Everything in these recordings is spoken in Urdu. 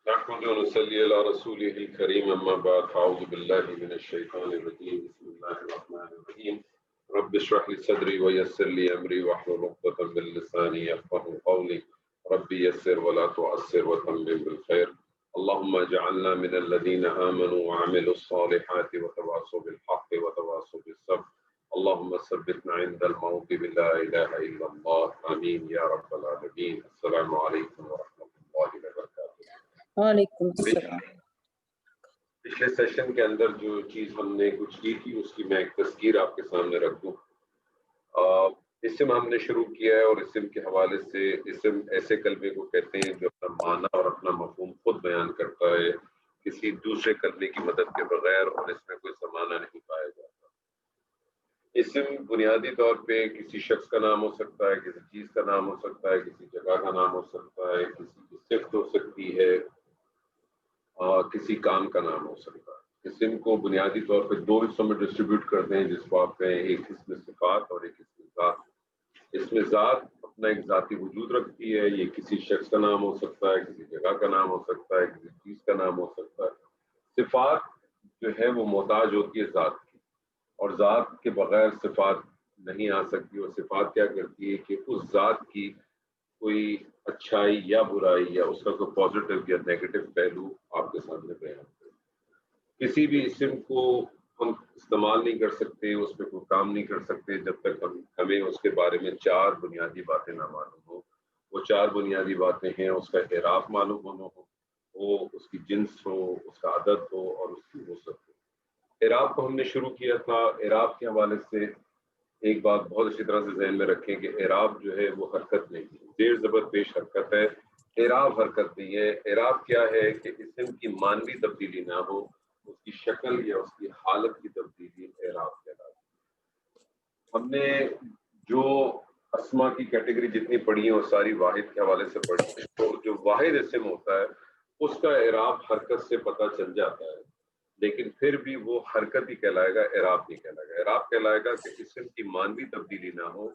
نحمد ونصلي على رسوله الكريم أما بعد أعوذ بالله من الشيطان الرجيم بسم الله الرحمن الرحيم رب اشرح لي صدري ويسر لي أمري واحلل عقدة من لساني يفقهوا قولي ربي يسر ولا تعسر وتمم بالخير اللهم اجعلنا من الذين آمنوا وعملوا الصالحات وتواصوا بالحق وتواصوا بالصبر اللهم ثبتنا عند الموت بلا إله إلا الله آمين يا رب العالمين السلام عليكم ورحمة الله وبركاته. وعلیکم السلام. پچھلے سیشن کے اندر جو چیز ہم نے کچھ کی تھی اس کی میں ایک تذکیر آپ کے سامنے رکھ دوں. اسم ہم نے شروع کیا ہے اور اسم کے حوالے سے اسم ایسے کلمے کو کہتے ہیں جو اپنا معنی اور اپنا مفہوم خود بیان کرتا ہے کسی دوسرے کلمے کی مدد کے بغیر اور اس میں کوئی زمانہ نہیں پایا جاتا. اسم بنیادی طور پہ کسی شخص کا نام ہو سکتا ہے, کسی چیز کا نام ہو سکتا ہے, کسی جگہ کا نام ہو سکتا ہے, کسی کی صفت ہو سکتی ہے, کسی کام کا نام ہو سکتا ہے. اسم کو بنیادی طور پہ دو حصوں میں ڈسٹریبیوٹ کرتے ہیں جس کو آپ کہیں ایک اسم صفات اور ایک اسم ذات. اسم ذات اپنا ایک ذاتی وجود رکھتی ہے, یہ کسی شخص کا نام ہو سکتا ہے, کسی جگہ کا نام ہو سکتا ہے, کسی چیز کا نام ہو سکتا ہے. صفات جو ہے وہ محتاج ہوتی ہے ذات کی, اور ذات کے بغیر صفات نہیں آ سکتی. اور صفات کیا کرتی ہے کہ اس ذات کی کوئی اچھائی یا برائی یا اس کا کوئی پازیٹیو یا نیگیٹو پہلو آپ کے سامنے بیان کرے. کسی بھی اسم کو ہم استعمال نہیں کر سکتے, اس پہ کوئی کام نہیں کر سکتے جب تک ہمیں اس کے بارے میں چار بنیادی باتیں نہ معلوم ہو. وہ چار بنیادی باتیں ہیں اس کا اعراب معلوم ہونا ہو, وہ اس کی جنس ہو, اس کا عدد ہو اور اس کی وسعت ہو. اعراب کو ہم نے شروع کیا تھا. اعراب کے حوالے سے ایک بات بہت اچھی طرح سے ذہن میں رکھیں کہ اعراب جو ہے وہ حرکت نہیں ہے, زیر زبر پیش حرکت ہے. اعراب حرکت نہیں ہے. اعراب کیا ہے کہ اسم کی مانوی تبدیلی نہ ہو, اس کی شکل یا اس کی حالت کی تبدیلی اعراب کہلاتی ہے. ہم نے جو اسما کی کیٹیگری جتنی پڑھی ہے وہ ساری واحد کے حوالے سے پڑھی ہے. تو جو واحد اسم ہوتا ہے اس کا اعراب حرکت سے پتہ چل جاتا ہے, لیکن پھر بھی وہ حرکت ہی کہلائے گا, اعراب نہیں کہلائے گا. اعراب کہلائے گا کہ اسم کی مانوی تبدیلی نہ ہو,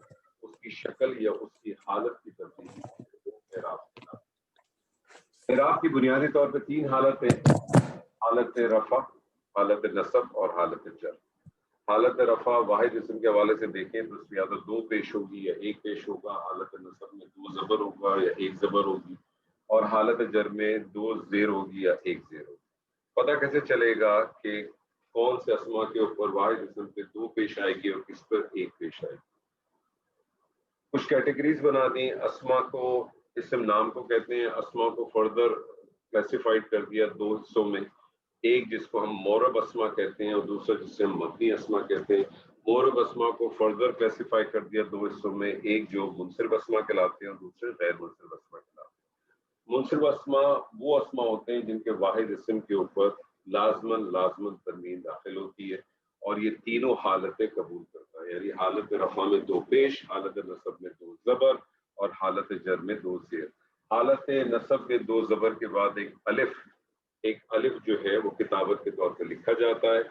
اس کی شکل یا اس کی حالت کی تبدیلی ہو, اعراب کہلاتا ہے. اعراب کی بنیادی طور پہ تین حالتیں, حالت رفع, حالت نصب اور حالت جر. حالت رفع واحد اسم کے حوالے سے دیکھیں تو اس میں یا تو دو پیش ہوگی یا ایک پیش ہوگا. حالت نصب میں دو زبر ہوگا یا ایک زبر ہوگی, اور حالت جر میں دو زیر ہوگی یا ایک زیر ہوگی. پتہ کیسے چلے گا کہ کون سے اسما کے اوپر واحد اسم پہ دو پیش آئے گی اور کس پر ایک پیش آئے گی؟ کچھ کیٹیگریز بنا دیں. اسما کو, اسم نام کو کہتے ہیں. اسما کو فردر کلاسیفائڈ کر دیا دو حصوں میں, ایک جس کو ہم مورب اسما کہتے ہیں اور دوسرا جسے ہم مبنی اسما کہتے ہیں. مورب اسما کو فردر کلاسیفائی کر دیا دو حصوں میں, ایک جو منصرف اسما کہلاتے ہیں اور دوسرے غیر منصرف اسما کہلاتے ہیں. منصرف اسما وہ اسما ہوتے ہیں جن کے واحد اسم کے اوپر لازمن تنوین داخل ہوتی ہے اور یہ تینوں حالتیں قبول کرتا ہے. یعنی حالت رفع میں دو پیش, حالت نصب میں دو زبر اور حالت جر میں دو زیر. حالت نصب میں دو زبر کے بعد ایک الف جو ہے وہ کتابت کے طور پہ لکھا جاتا ہے,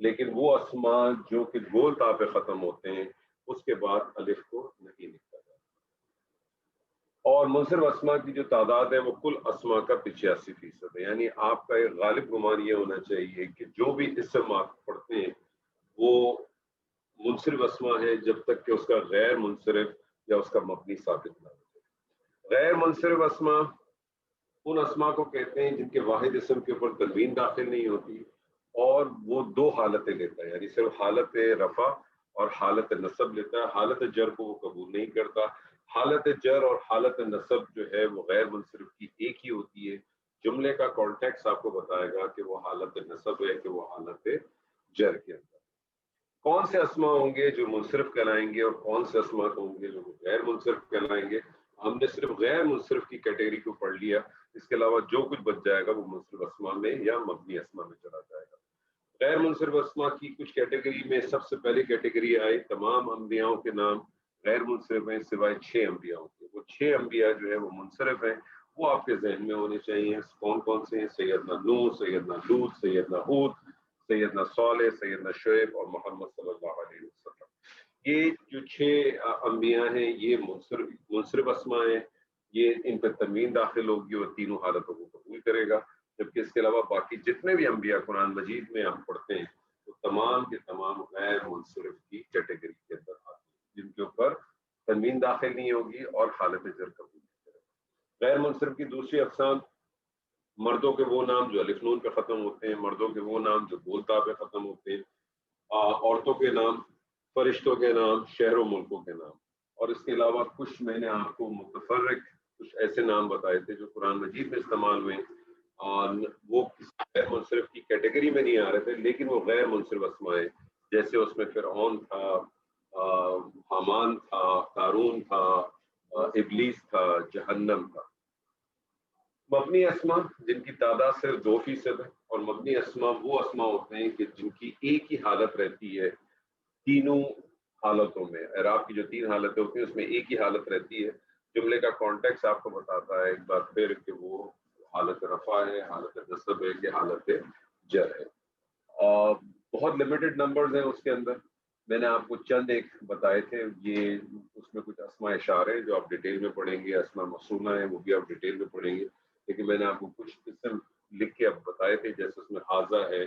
لیکن وہ اسما جو کہ گول تا پہ ختم ہوتے ہیں اس کے بعد الف کو نہیں لکھا جاتا. اور منصرف اسما کی جو تعداد ہے وہ کل اسما کا 85% ہے. یعنی آپ کا ایک غالب گمان یہ ہونا چاہیے کہ جو بھی اسم آپ پڑھتے ہیں وہ منصرف اسما ہے جب تک کہ اس کا غیر منصرف یا اس کا مبنی ثابت نہ ہو جائے. غیر منصرف اسما ان اسما کو کہتے ہیں جن کے واحد اسم کے اوپر تنوین داخل نہیں ہوتی اور وہ دو حالتیں لیتا ہے, یعنی صرف حالت رفع اور حالت نصب لیتا ہے. حالت جر کو وہ قبول نہیں کرتا. حالت جر اور حالت نصب جو ہے وہ غیر منصرف کی ایک ہی ہوتی ہے. جملے کا کانٹیکس آپ کو بتائے گا کہ وہ حالت نصب ہے کہ وہ حالت جر کے اندر. کون سے اسما ہوں گے جو منصرف کہلائیں گے اور کون سے اسما ہوں گے جو غیر منصرف کہلائیں گے؟ ہم نے صرف غیر منصرف کی کیٹیگری کو پڑھ لیا, اس کے علاوہ جو کچھ بچ جائے گا وہ منصرف اسما میں یا مبنی اسما میں چلا جائے گا. غیر منصرف اسما کی کچھ کیٹیگری میں سب سے پہلی کیٹیگری آئی تمام انبیاءوں کے نام غیر منصرف ہیں سوائے 6 انبیاءوں کے. وہ 6 انبیاء جو ہے وہ منصرف ہیں, وہ آپ کے ذہن میں ہونے چاہیے. کون کون سے ہیں؟ سیدنا نوح, سیدنا لوط, سیدنا ہود, سیدنا صالح, سیدنا شعیب اور محمد صلی اللہ علیہ وسلم. یہ جو 6 انبیاء ہیں یہ منصرف اسما ہیں. یہ ان پہ تنوین داخل ہوگی اور تینوں حالتوں کو قبول کرے گا. جبکہ اس کے علاوہ باقی جتنے بھی انبیاء قرآن مجید میں ہم پڑھتے ہیں وہ تمام کے تمام غیر منصرف کی کیٹیگری کے اندر آتے ہیں جن کے اوپر تنوین داخل نہیں ہوگی اور حالت جر قبول نہیں کرے گا. غیر منصرف کی دوسری اقسام مردوں کے وہ نام جو الف نون پہ ختم ہوتے ہیں, مردوں کے وہ نام جو بولتا پہ ختم ہوتے ہیں, عورتوں کے نام, فرشتوں کے نام, شہر و ملکوں کے نام. اور اس کے علاوہ کچھ میں نے آپ کو متفرق کچھ ایسے نام بتائے تھے جو قرآن مجید میں استعمال ہوئے, اور وہ کسی غیر منصرف کی کیٹیگری میں نہیں آ رہے تھے, لیکن وہ غیر منصرف اسمائے, جیسے اس میں فرعون تھا, حامان تھا, قارون تھا, ابلیس تھا, جہنم تھا. مبنی اسما جن کی تعداد صرف 2% ہے, اور مبنی اسما وہ اسما ہوتے ہیں کہ جن کی ایک ہی حالت رہتی ہے تینوں حالتوں میں. اعراب کی جو 3 حالتیں ہوتی ہیں اس میں ایک ہی حالت رہتی ہے. جملے کا کانٹیکس آپ کو بتاتا ہے ایک بار پھر کہ وہ حالت رفع ہے, حالت نصب ہے کہ حالت جر ہے. بہت لمیٹڈ نمبرز ہیں اس کے اندر, میں نے آپ کو چند ایک بتائے تھے. یہ اس میں کچھ اسماء اشارے جو آپ ڈیٹیل میں پڑھیں گے, اسماء موصولہ ہیں وہ بھی آپ ڈیٹیل میں پڑھیں گے, لیکن میں نے آپ کو کچھ اسم لکھ کے اب بتائے تھے, جیسے اس میں حاذا ہے,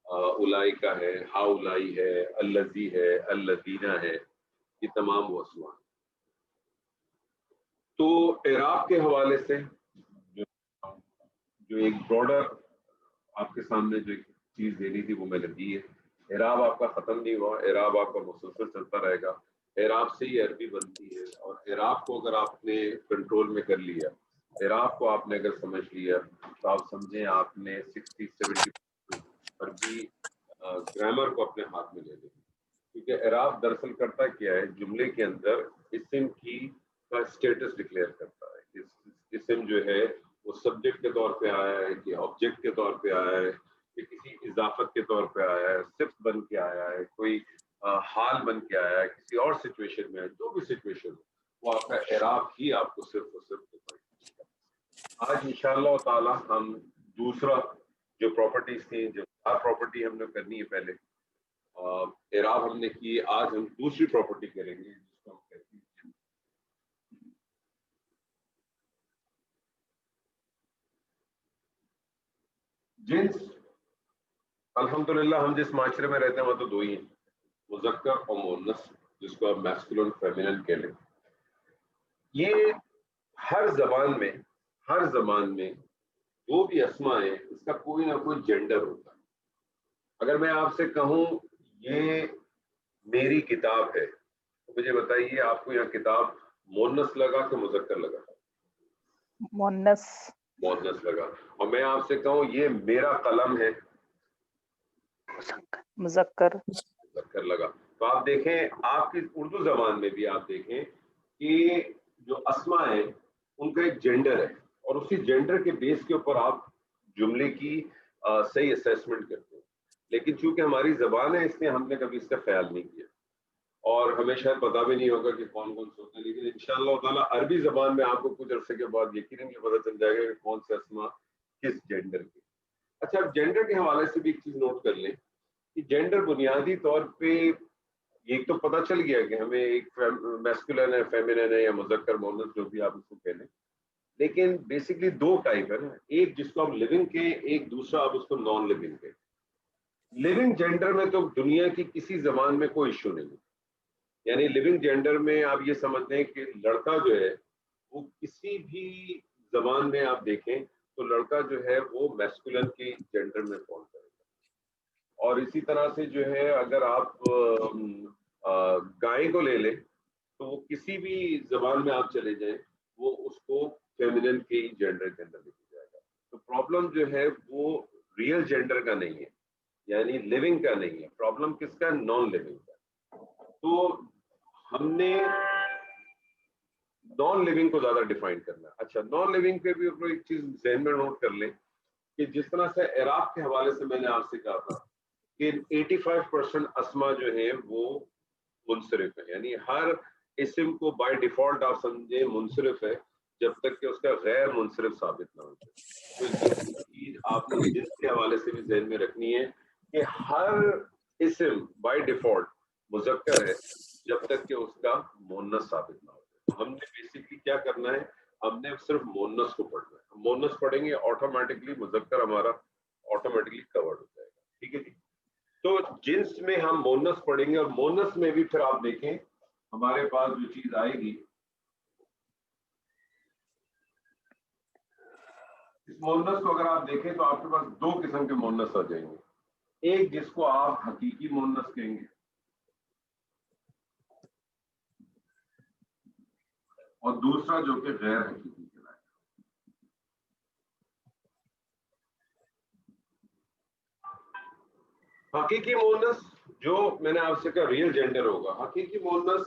اولائکا ہے, ہاؤلائی ہے, الذی ہے, الذین ہے, یہ تمام وہ اسماء. تو اعراب کے حوالے سے جو ایک براڈر آپ کے سامنے جو ایک چیز دینی تھی وہ میں نے دی ہے. اعراب آپ کا ختم نہیں ہوا, اعراب آپ کا مسلسل چلتا رہے گا. اعراب سے ہی عربی بنتی ہے, اور اعراب کو اگر آپ نے کنٹرول میں کر لیا, اعراب کو آپ نے اگر سمجھ لیا, تو آپ سمجھیں آپ نے 60-70 عربی گرامر کو اپنے ہاتھ میں لے لیا. کیونکہ اعراب دراصل کرتا کیا ہے, جملے کے اندر اسم کی کا اسٹیٹس ڈکلیئر کرتا ہے. اسم جو ہے وہ سبجیکٹ کے طور پہ آیا ہے کہ آبجیکٹ کے طور پہ آیا ہے کہ کسی اضافت کے طور پہ آیا ہے, صفت بن کے آیا ہے, کوئی حال بن کے آیا ہے, کسی اور سچویشن میں, جو بھی سچویشن ہو وہ آپ کا اعراب ہی آپ کو صرف اور صرف. آج انشاءاللہ تعالی ہم دوسرا جو پراپرٹیز تھیں, جو پراپرٹی ہم نے کرنی ہے پہلے, اعراب ہم نے کی, آج ہم دوسری پراپرٹی کریں گے جس کو ہم کہتے ہیں جنس. الحمدللہ ہم جس معاشرے میں رہتے ہیں وہ تو 2 ہی ہیں, مذکر اور مؤنث, جس کو آپ میسکولن فیمینن کہہ لیں. یہ ہر زبان میں جو بھی اسماء ہیں اس کا کوئی نہ کوئی جینڈر ہوتا ہے. اگر میں آپ سے کہوں یہ میری کتاب ہے, تو مجھے بتائیے آپ کو یہاں کتاب مؤنث لگا کہ مذکر لگا؟ مؤنث لگا. اور میں آپ سے کہوں یہ میرا قلم ہے, مذکر لگا. تو آپ دیکھیں آپ کی اردو زبان میں بھی آپ دیکھیں کہ جو اسماء ہیں ان کا ایک جینڈر ہے, اور اسی جینڈر کے بیس کے اوپر آپ جملے کی صحیح اسیسمنٹ کرتے ہیں. لیکن چونکہ ہماری زبان ہے اس لیے ہم نے کبھی اس کا خیال نہیں کیا, اور ہمیں شاید پتا بھی نہیں ہوگا کہ کون کون سے ہوتے ہیں. لیکن انشاءاللہ تعالیٰ عربی زبان میں آپ کو کچھ عرصے کے بعد یقیناً یہ پتہ چل جائے گا کہ کون سے اسماء کس جینڈر کے. اچھا, اب جینڈر کے حوالے سے بھی ایک چیز نوٹ کر لیں کہ جینڈر بنیادی طور پہ یہ تو پتہ چل گیا کہ ہمیں ایک میسکولن ہے, فیمینن ہے, یا مذکر مؤنث جو بھی آپ اس کو کہہ لیں, لیکن بیسکلی 2 ٹائپ ہے نا, ایک جس کو ہم لیونگ کہیں, ایک دوسرا آپ اس کو نان لیونگ کہیں. لیونگ جینڈر میں تو دنیا کی کسی زبان میں کوئی ایشو نہیں ہے. یعنی لیونگ جینڈر میں آپ یہ سمجھتے ہیں کہ لڑکا جو ہے وہ کسی بھی زبان میں آپ دیکھیں تو لڑکا جو ہے وہ میسکولن کے جینڈر میں فال کرے گا. اور اسی طرح سے جو ہے اگر آپ گائے کو لے لیں تو وہ کسی بھی زبان میں آپ چلے جائیں وہ اس کو فیمینن کے جینڈر کے اندر لکھا جائے گا. تو پرابلم جو ہے وہ ریئل جینڈر کا نہیں ہے, یعنی لیونگ کا نہیں ہے. پرابلم کس کا؟ نان لیونگ کا. تو ہم نے نان لیونگ کو زیادہ ڈیفائن کرنا ہے. اچھا, نان لیونگ پہ بھی ایک چیز ذہن میں نوٹ کر لیں کہ جس طرح سے اعراب کے حوالے سے میں نے آپ سے کہا تھا کہ 85% اسما جو ہیں وہ منصرف ہیں, یعنی ہر اسم کو بائی ڈیفالٹ آپ سمجھیں منصرف ہے جب تک کہ اس کا غیر منصرف ثابت نہ ہو جائے. تو یہ چیز آپ نے جنس کے حوالے سے بھی ذہن میں رکھنی ہے کہ ہر اسم بائی ڈیفالٹ مذکر ہے جب تک کہ اس کا مؤنث ثابت نہ ہو جائے. تو ہم نے بیسکلی کیا کرنا ہے, ہم نے صرف مونس کو پڑھنا ہے. مونس پڑھیں گے آٹومیٹکلی مذکر ہمارا آٹومیٹکلی کورڈ ہو جائے گا. ٹھیک ہے جی. تو جنس میں ہم مونس پڑھیں گے اور مونس میں بھی پھر آپ دیکھیں ہمارے پاس جو چیز آئے گی اس مونس کو اگر آپ دیکھیں تو آپ کے پاس دو قسم کے مونس آ جائیں گے. ایک جس کو آپ حقیقی مونس کہیں گے اور دوسرا جو کہ غیر حقیقی کہلائے گا. حقیقی مونس جو میں نے آپ سے کہا ریئل جینڈر ہوگا. حقیقی مونس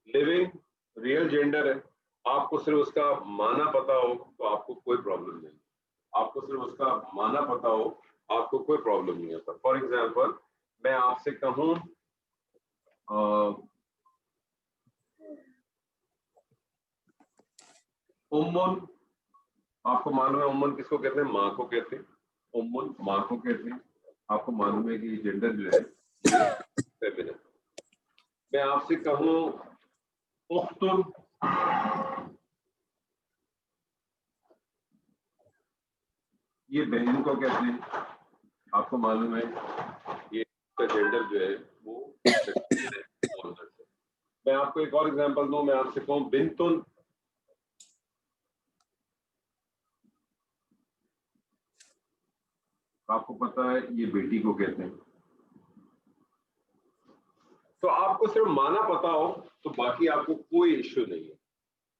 لیونگ ریئل جینڈر ہے. آپ کو صرف اس کا معنی پتا ہو تو آپ کو کوئی پرابلم نہیں. آپ کو صرف اس کا معنی پتا ہو آپ کو کوئی پرابلم نہیں ہوتا. فار ایگزامپل میں آپ سے کہوں امن, آپ کو معلوم ہے امن کس کو کہتے ہیں؟ ماں کو کہتے ہیں. امن ماں کو کہتے ہیں. آپ کو معلوم ہے کہ یہ جینڈر جو ہے یہ فیمینن ہے. میں آپ سے کہوں اختن, یہ بہن کو کہتے ہیں. آپ کو معلوم ہے یہ اس کا جینڈر جو ہے وہ فیمینن ہے. میں آپ کو ایک اور ایگزامپل دوں. میں آپ سے کہوں بنتن, آپ کو پتا ہے یہ بیٹی کو کہتے ہیں. تو آپ کو صرف معنی پتا ہو تو باقی آپ کو کوئی ایشو نہیں ہے.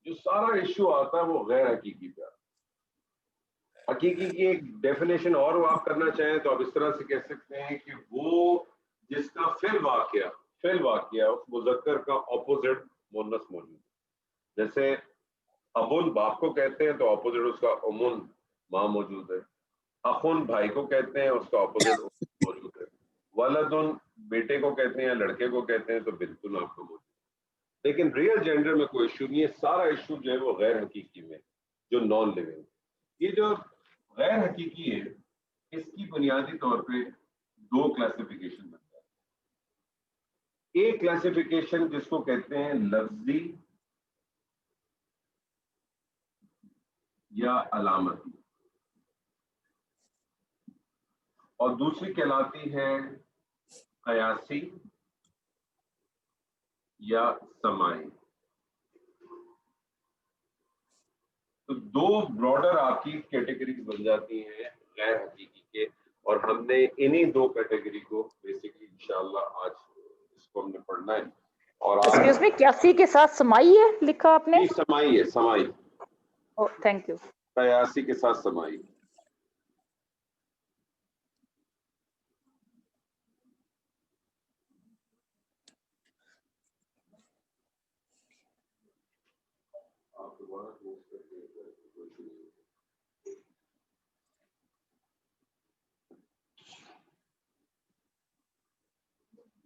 جو سارا ایشو آتا ہے وہ غیر حقیقی پہ. حقیقی کی ایک ڈیفینیشن اور وہ آپ کرنا چاہیں تو آپ اس طرح سے کہہ سکتے ہیں کہ وہ جس کا فعل واقعہ اس مذکر کا اپوزٹ مونس موجود ہے. جیسے ابن باپ کو کہتے ہیں تو اپوزٹ اس کا امن ماں موجود ہے. اخن بھائی کو کہتے ہیں اس کا اپوزٹ موجود ہے. ولدن بیٹے کو کہتے ہیں, لڑکے کو کہتے ہیں تو بالکل آپ کو موجود ہے. لیکن ریئل جینڈر میں کوئی ایشو نہیں ہے. سارا ایشو جو ہے وہ غیر حقیقی میں جو نان لیونگ. یہ جو غیر حقیقی ہے اس کی بنیادی طور پہ دو کلاسیفیکیشن بنتا ہے. ایک کلاسیفیکیشن جس کو کہتے ہیں لفظی یا علامتی, اور دوسری کہلاتی ہے قیاسی یا سماعی. تو دو براڈر آپ کی کیٹیگریز بن جاتی ہیں غیر حقیقی کے, اور ہم نے انہی دو کیٹیگری کو بیسکلی انشاءاللہ آج اس کو ہم نے پڑھنا ہے. اور ایکسکیوز می, کیاسی کے ساتھ سمائی ہے لکھا آپ نے؟ سمائی ہے, سمائی. Thank you. قیاسی کے ساتھ سمائی.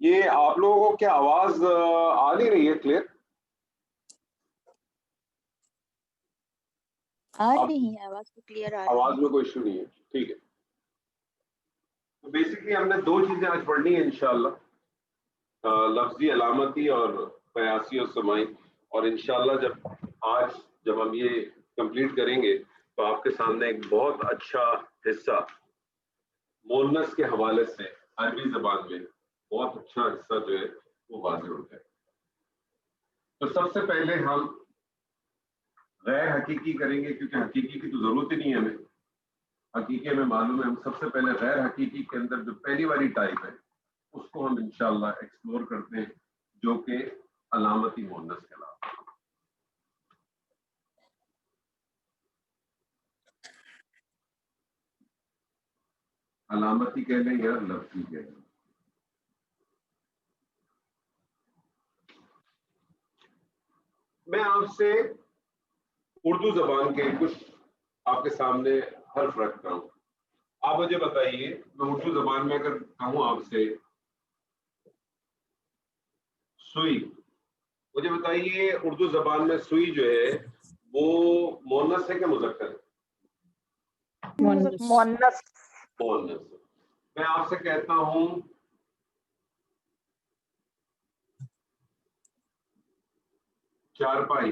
یہ آپ لوگوں کو کیا آواز آ نہیں رہی ہے کلیئر؟ آ رہی ہے آواز تو کلیئر آ رہی ہے. آواز میں کوئی ایشو نہیں ہے. ٹھیک ہے. تو بیسکلی ہم نے دو چیزیں آج پڑھنی ہیں انشاءاللہ, لفظی علامتی اور قیاسی اور سماعی. اور انشاءاللہ جب ہم یہ کمپلیٹ کریں گے تو آپ کے سامنے ایک بہت اچھا حصہ مونس کے حوالے سے عربی زبان میں بہت اچھا حصہ جو ہے وہ واضح ہو جائے. تو سب سے پہلے ہم غیر حقیقی کریں گے کیونکہ حقیقی کی تو ضرورت ہی نہیں ہے ہمیں. حقیقی ہمیں معلوم ہے. ہم سب سے پہلے غیر حقیقی کے اندر جو پہلی والی ٹائپ ہے اس کو ہم انشاءاللہ ایکسپلور کرتے ہیں جو کہ علامتی مونس کہلاتا ہے. علامتی کہہ لیں یا لفظی کہہ لیں. میں آپ سے اردو زبان کے کچھ آپ کے سامنے حرف رکھتا ہوں. آپ مجھے بتائیے, میں اردو زبان میں اگر کہوں آپ سے سوئی, مجھے بتائیے اردو زبان میں سوئی جو ہے وہ مونس ہے کہ مذکر ہے؟ مونس. مونس. میں آپ سے کہتا ہوں چارپائی,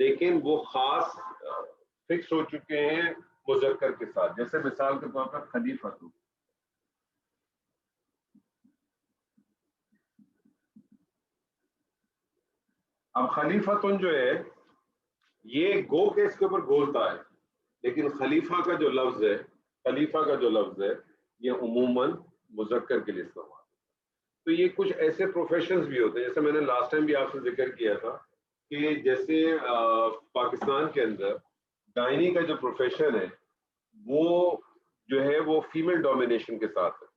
لیکن وہ خاص فکس ہو چکے ہیں مذکر کے ساتھ. جیسے مثال کے طور پر خلیفۃ. اب خلیفۃ جو ہے یہ گو کے اس کے اوپر گولتا ہے, لیکن خلیفہ کا جو لفظ ہے یہ عموماً مذکر کے لیے استعمال ہے. تو یہ کچھ ایسے پروفیشنز بھی ہوتے ہیں, جیسے میں نے لاسٹ ٹائم بھی آپ سے ذکر کیا تھا کہ جیسے پاکستان کے اندر گائنی کا جو پروفیشن ہے وہ جو ہے وہ فیمیل ڈومینیشن کے ساتھ ہے.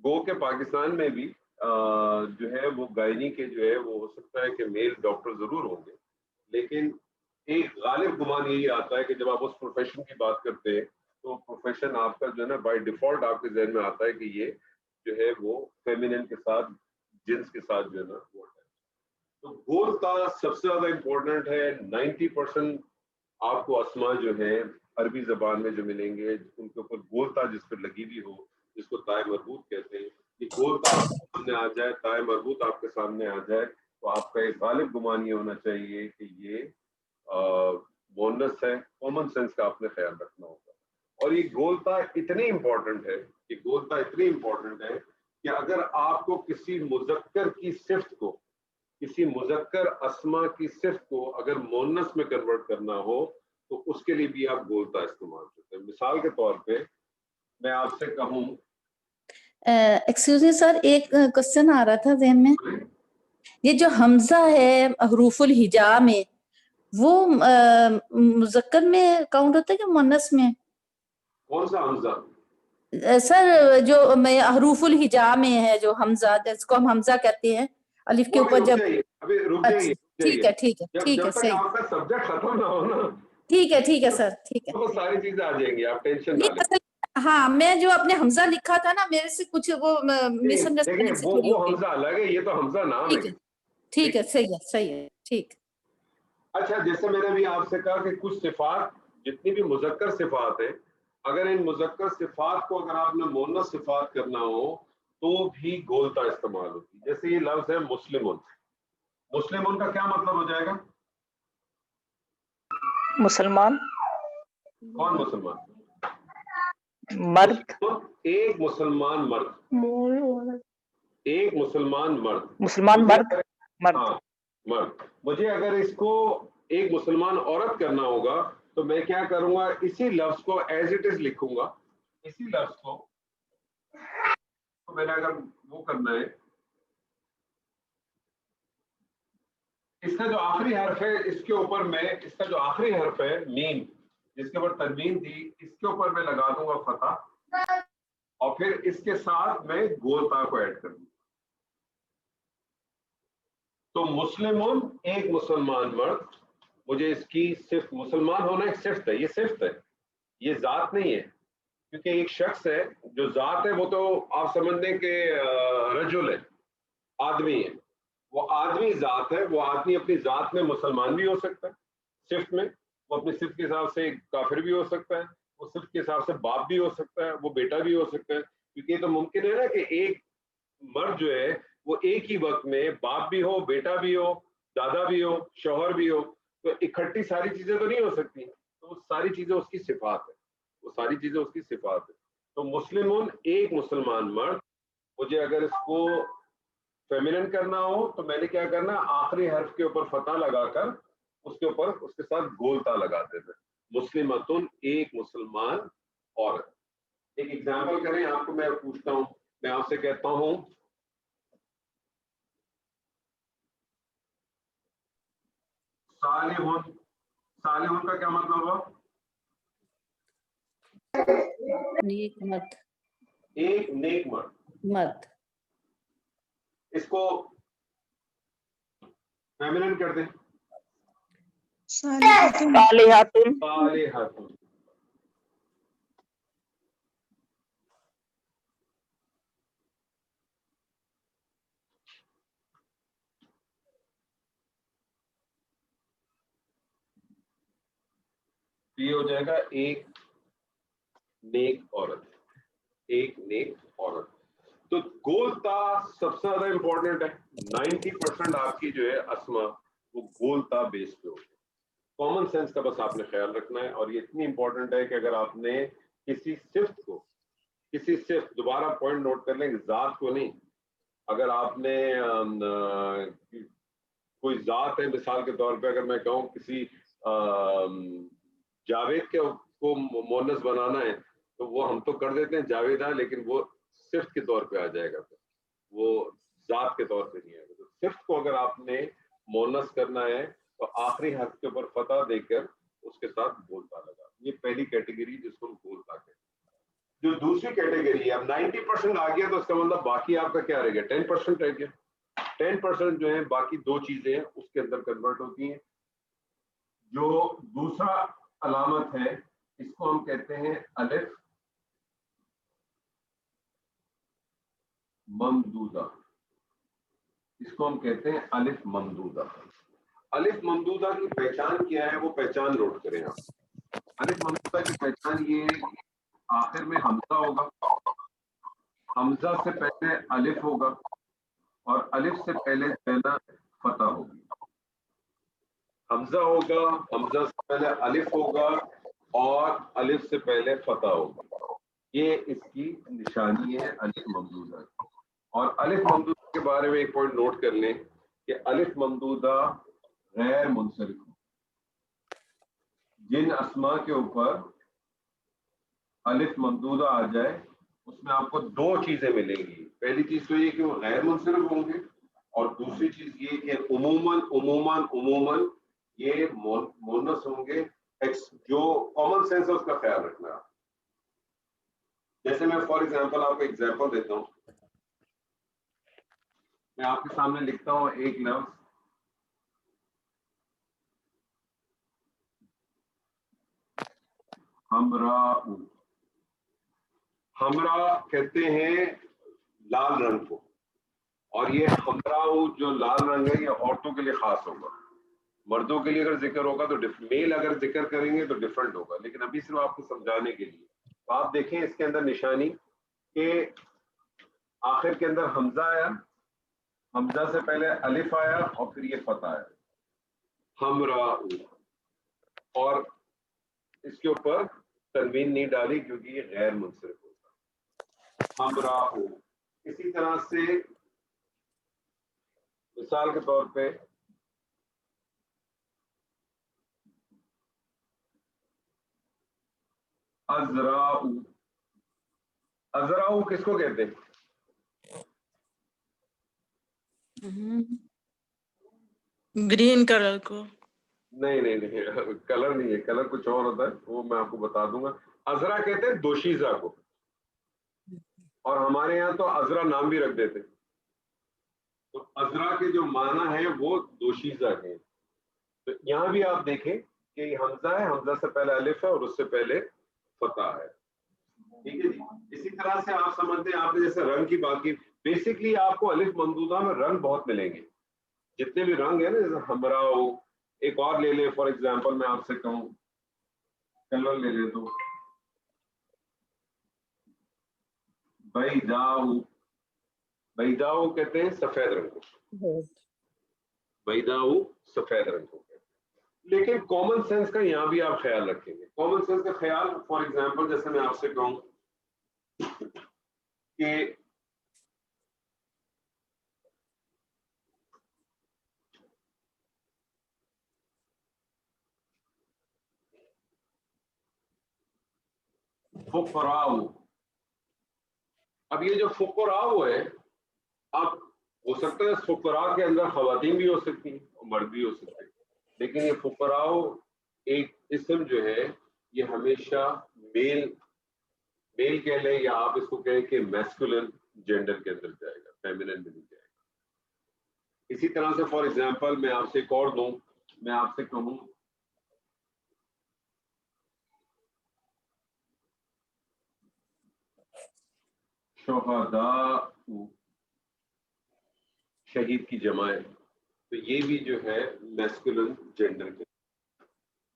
گو کہ پاکستان میں بھی جو ہے وہ گائنی کے جو ہے وہ ہو سکتا ہے کہ میل ڈاکٹر ضرور ہوں گے, لیکن ایک غالب گمان یہی آتا ہے کہ جب آپ اس پروفیشن کی بات کرتے ہیں تو پروفیشن آپ کا جو ہے نا بائی ڈیفالٹ آپ کے ذہن میں آتا ہے کہ یہ جو ہے وہ فیمینن کے ساتھ, جنس کے ساتھ جو ہے نا وہ ہے. تو گولتا سب سے زیادہ امپورٹنٹ ہے. 90% آپ کو اسما جو ہیں عربی زبان میں جو ملیں گے ان کے اوپر گولتا جس پر لگی ہوئی ہو, جس کو تائے مربوط کہتے ہیں, یہ گولتا آپ کے سامنے آ جائے, تائے مربوط آپ کے سامنے آ جائے, تو آپ کا ایک غالب گمان یہ ہونا چاہیے کہ یہ مونس ہے. کامن سینس کا آپ نے خیال رکھنا ہوگا. اور یہ گولتا اتنی امپورٹنٹ ہے کہ اگر آپ کو کسی مذکر کی صفت کو, کسی مذکر اسما کی صفت کو اگر مونس میں کنورٹ کرنا ہو تو اس کے لیے بھی آپ گولتا استعمال کرتے ہیں. مثال کے طور پہ میں آپ سے کہوں, ایکسکیوز می سر, ایک کوشچن آ رہا تھا ذہن میں. یہ جو حمزہ ہے حروف الہجا میں, وہ مذکر میں کاؤنٹ ہوتا ہے کہ مؤنث میں؟ کون سا حمزہ سر جو حروف الہجا میں ہے, جو حمزہ جس کو ہم حمزہ کہتے ہیں الف کے اوپر جب. ابھی رک جائیے, ٹھیک ہے جب تک صحیح. آپ کا سبجیکٹ ختم نہ ہو نا ٹھیک ہے سر, ٹھیک ہے. وہ ساری چیزیں آ جائیں گی, آپ ٹینشن نہ لیں. ہاں, میں جو اپنے حمزہ لکھا تھا نا, میرے سے کچھ وہ مس انڈرسٹینڈنگ سے تھوڑی وہ ہو گئی. حمزہ الگ ہے, یہ تو حمزہ نام ہے. ٹھیک ہے صحیح ہے ٹھیک. اچھا, جیسے میں نے بھی آپ سے کہا کہ کچھ صفات, جتنی بھی مذکر صفات ہیں, اگر ان مذکر صفات کو اگر آپ نے مؤنث صفات کرنا ہو تو بھی گولتا استعمال ہوتی. جیسے یہ لفظ ہے مسلمون. مسلمون کا کیا مطلب ہو جائے گا؟ مسلمان, کون مسلمان؟ مرد, ایک مسلمان مرد, ایک مسلمان مرد. مسلمان مرد, ہاں مرد. مجھے اگر اس کو ایک مسلمان عورت کرنا ہوگا تو میں کیا کروں گا, اسی لفظ کو ایز اٹ از لکھوں گا. اسی لفظ کو میں نے اگر وہ کرنا ہے, اس کا جو آخری حرف ہے اس کے اوپر میں, اس کا جو آخری حرف ہے میم, جس کے اوپر تنوین تھی, اس کے اوپر میں لگا دوں گا فتح, اور پھر اس کے ساتھ میں گولتا کو ایڈ کر دوں. تو مسلمون ایک مسلمان مرد, مجھے اس کی صرف مسلمان ہونا ایک صفت ہے, یہ صفت ہے, یہ ذات نہیں ہے. کیونکہ ایک شخص ہے, جو ذات ہے وہ تو آپ سمجھ لیں کہ رجل ہے, آدمی ہے. وہ آدمی ذات ہے, وہ آدمی اپنی ذات میں مسلمان بھی ہو سکتا ہے, صفت میں وہ اپنی صفت کے حساب سے کافر بھی ہو سکتا ہے, وہ صفت کے حساب سے باپ بھی ہو سکتا ہے, وہ بیٹا بھی ہو سکتا ہے. کیونکہ یہ تو ممکن ہے نا کہ ایک مرد جو ہے وہ ایک ہی وقت میں باپ بھی ہو, بیٹا بھی ہو, دادا بھی ہو, شوہر بھی ہو, تو اکٹھی ساری چیزیں تو نہیں ہو سکتی. تو وہ ساری چیزیں اس کی صفات ہے, وہ ساری چیزیں اس کی صفات ہے. تو مسلمون ایک مسلمان مرد, مجھے اگر اس کو فیمینن کرنا ہو تو میں نے کیا کرنا, آخری حرف کے اوپر فتح لگا کر اس کے اوپر اس کے ساتھ گولتا لگاتے تھے. مسلمتن ایک مسلمان عورت. ایک ایگزامپل کریں, آپ کو میں پوچھتا ہوں, میں آپ سے کہتا ہوں صالحون. صالحون کا کیا مطلب ہوا؟ نیک مرد, ایک نیک مرد. اس کو فیمینن کر دیں, صالحاتن, صالحاتن. یہ ہو جائے گا ایک نیک عورت, ایک نیک عورت. تو گولتا سب سے زیادہ امپورٹنٹ ہے. 90% آپ کی جو ہے اسما وہ گولتا بیس پہ ہوگی. کامن سینس کا بس آپ نے خیال رکھنا ہے. اور یہ اتنی امپورٹنٹ ہے کہ اگر آپ نے کسی صفت دوبارہ پوائنٹ نوٹ کر لیں، ذات کو نہیں. اگر آپ نے کوئی ذات ہے، مثال کے طور پہ اگر میں کہوں کسی جاوید کو مونس بنانا ہے تو وہ ہم تو کر دیتے ہیں جاوید ہے، لیکن وہ صفت کے طور پہ آ جائے گا، وہ ذات کے طور پہ نہیں آئے گا. تو صفت کو اگر آپ نے مونس کرنا ہے تو آخری حرف کے اوپر فتح دے کر اس کے ساتھ بولتا لگا. یہ پہلی کیٹیگری جس کو ہم بولتا کہتے ہیں. جو دوسری کیٹیگری ہے، اب 90% آ گیا تو اس کا مطلب باقی آپ کا کیا رہ گیا؟ 10% رہ گیا. 10% جو ہے باقی دو چیزیں ہیں اس کے اندر کنورٹ ہوتی ہیں. جو دوسرا علامت ہے اس کو ہم کہتے ہیں الف ممدودہ. اس کو ہم کہتے ہیں الف ممدودہ. الف ممدودہ کی پہچان کیا ہے وہ پہچان نوٹ کریں آپ. الف ممدودہ کی پہچان یہ ہے کہ آخر میں حمزہ ہوگا، حمزہ سے پہلے الف ہوگا اور الف سے پہلے پہلا فتح ہوگی. حمزہ ہوگا، حمزہ سے پہلے الف ہوگا اور الف سے پہلے فتح ہوگی. یہ اس کی نشانی ہے الف ممدودہ. اور الف ممدودہ کے بارے میں ایک پوائنٹ نوٹ کر لیں کہ الف ممدودہ غیر منصرف ہو. جن اسماء کے اوپر الف ممدودہ آ جائے اس میں آپ کو دو چیزیں ملیں گی. پہلی چیز تو یہ کہ وہ غیر منصرف ہوں گے، اور دوسری چیز یہ کہ عموماً یہ مونس ہوں گے. جو کامن سینس ہے اس کا خیال رکھنا. جیسے میں فار ایگزامپل آپ کو ایگزامپل دیتا ہوں. میں آپ کے سامنے لکھتا ہوں ایک لفظ ہمراہ. ہمراہ کہتے ہیں لال رنگ کو، اور یہ ہمراہ جو لال رنگ ہے یہ عورتوں کے لیے خاص ہوگا. مردوں کے لیے اگر ذکر ہوگا تو میل اگر ذکر کریں گے تو ڈفرنٹ ہوگا. لیکن ابھی صرف آپ کو سمجھانے کے لیے تو آپ دیکھیں اس کے اندر نشانی کہ آخر کے اندر حمزہ آیا، حمزہ سے پہلے الف آیا اور پھر یہ فتح آیا ہمراہ. اور اس کے اوپر تنوین نہیں ڈالی کیونکہ یہ غیر منصرف ہوتا. ہمراہ. اسی طرح سے مثال کے طور پہ ازراء. ازراء کس کو کہتے ہیں؟ گرین کلر کو. نہیں کلر نہیں ہے، کلر کچھ اور ہوتا ہے، وہ میں آپ کو بتا دوں گا. ازرا کہتے ہیں دوشیزہ کو، اور ہمارے یہاں تو ازرا نام بھی رکھ دیتے. تو ازرا کے جو معنی ہیں وہ دوشیزہ ہیں. تو یہاں بھی آپ دیکھیں کہ یہ حمزہ ہے، حمزہ سے پہلے الف ہے اور اس سے پہلے فتح ہے. ٹھیک ہے جی. اسی طرح سے آپ سمجھتے ہیں، آپ نے جیسے رنگ کی بات کی، بیسکلی آپ کو الف ممدودہ میں رنگ بہت ملیں گے. جتنے بھی رنگ ہیں نا، جیسے ہمراہ. ایک اور لے لیں، فار ایگزامپل میں آپ سے کہوں کلر لے لیں تو بیضاء. بیضاء کہتے ہیں سفید رنگ کو، بیضاء سفید رنگ کو. لیکن کامن سینس کا یہاں بھی آپ خیال رکھیں گے. کامن سینس کا خیال فار ایگزامپل جیسے میں آپ سے کہوں کہ فقراء. اب یہ جو فقراء ہے، اب ہو سکتا ہے فقراء کے اندر خواتین بھی ہو سکتی ہیں اور مرد بھی ہو سکتے ہیں، لیکن یہ فقراء ایک اسم جو ہے یہ ہمیشہ میل کہہ لیں یا آپ اس کو کہیں کہ میسکولن جینڈر کے اندر جائے گا، فیمینن میں نہیں جائے گا. اسی طرح سے فار ایگزامپل میں آپ سے ایک اور دوں، میں آپ سے کہوں شہداء، شہید کی جمع ہے، تو یہ بھی جو ہے میسکولن جینڈر کے.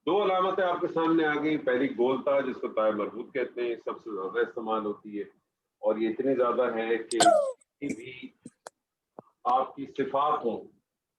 دو علامتیں آپ کے سامنے آ گئی. پہلی گولتا جس کو تائے مربوط کہتے ہیں، سب سے زیادہ استعمال ہوتی ہے، اور یہ اتنی زیادہ ہے کہ بھی آپ کی صفات ہوں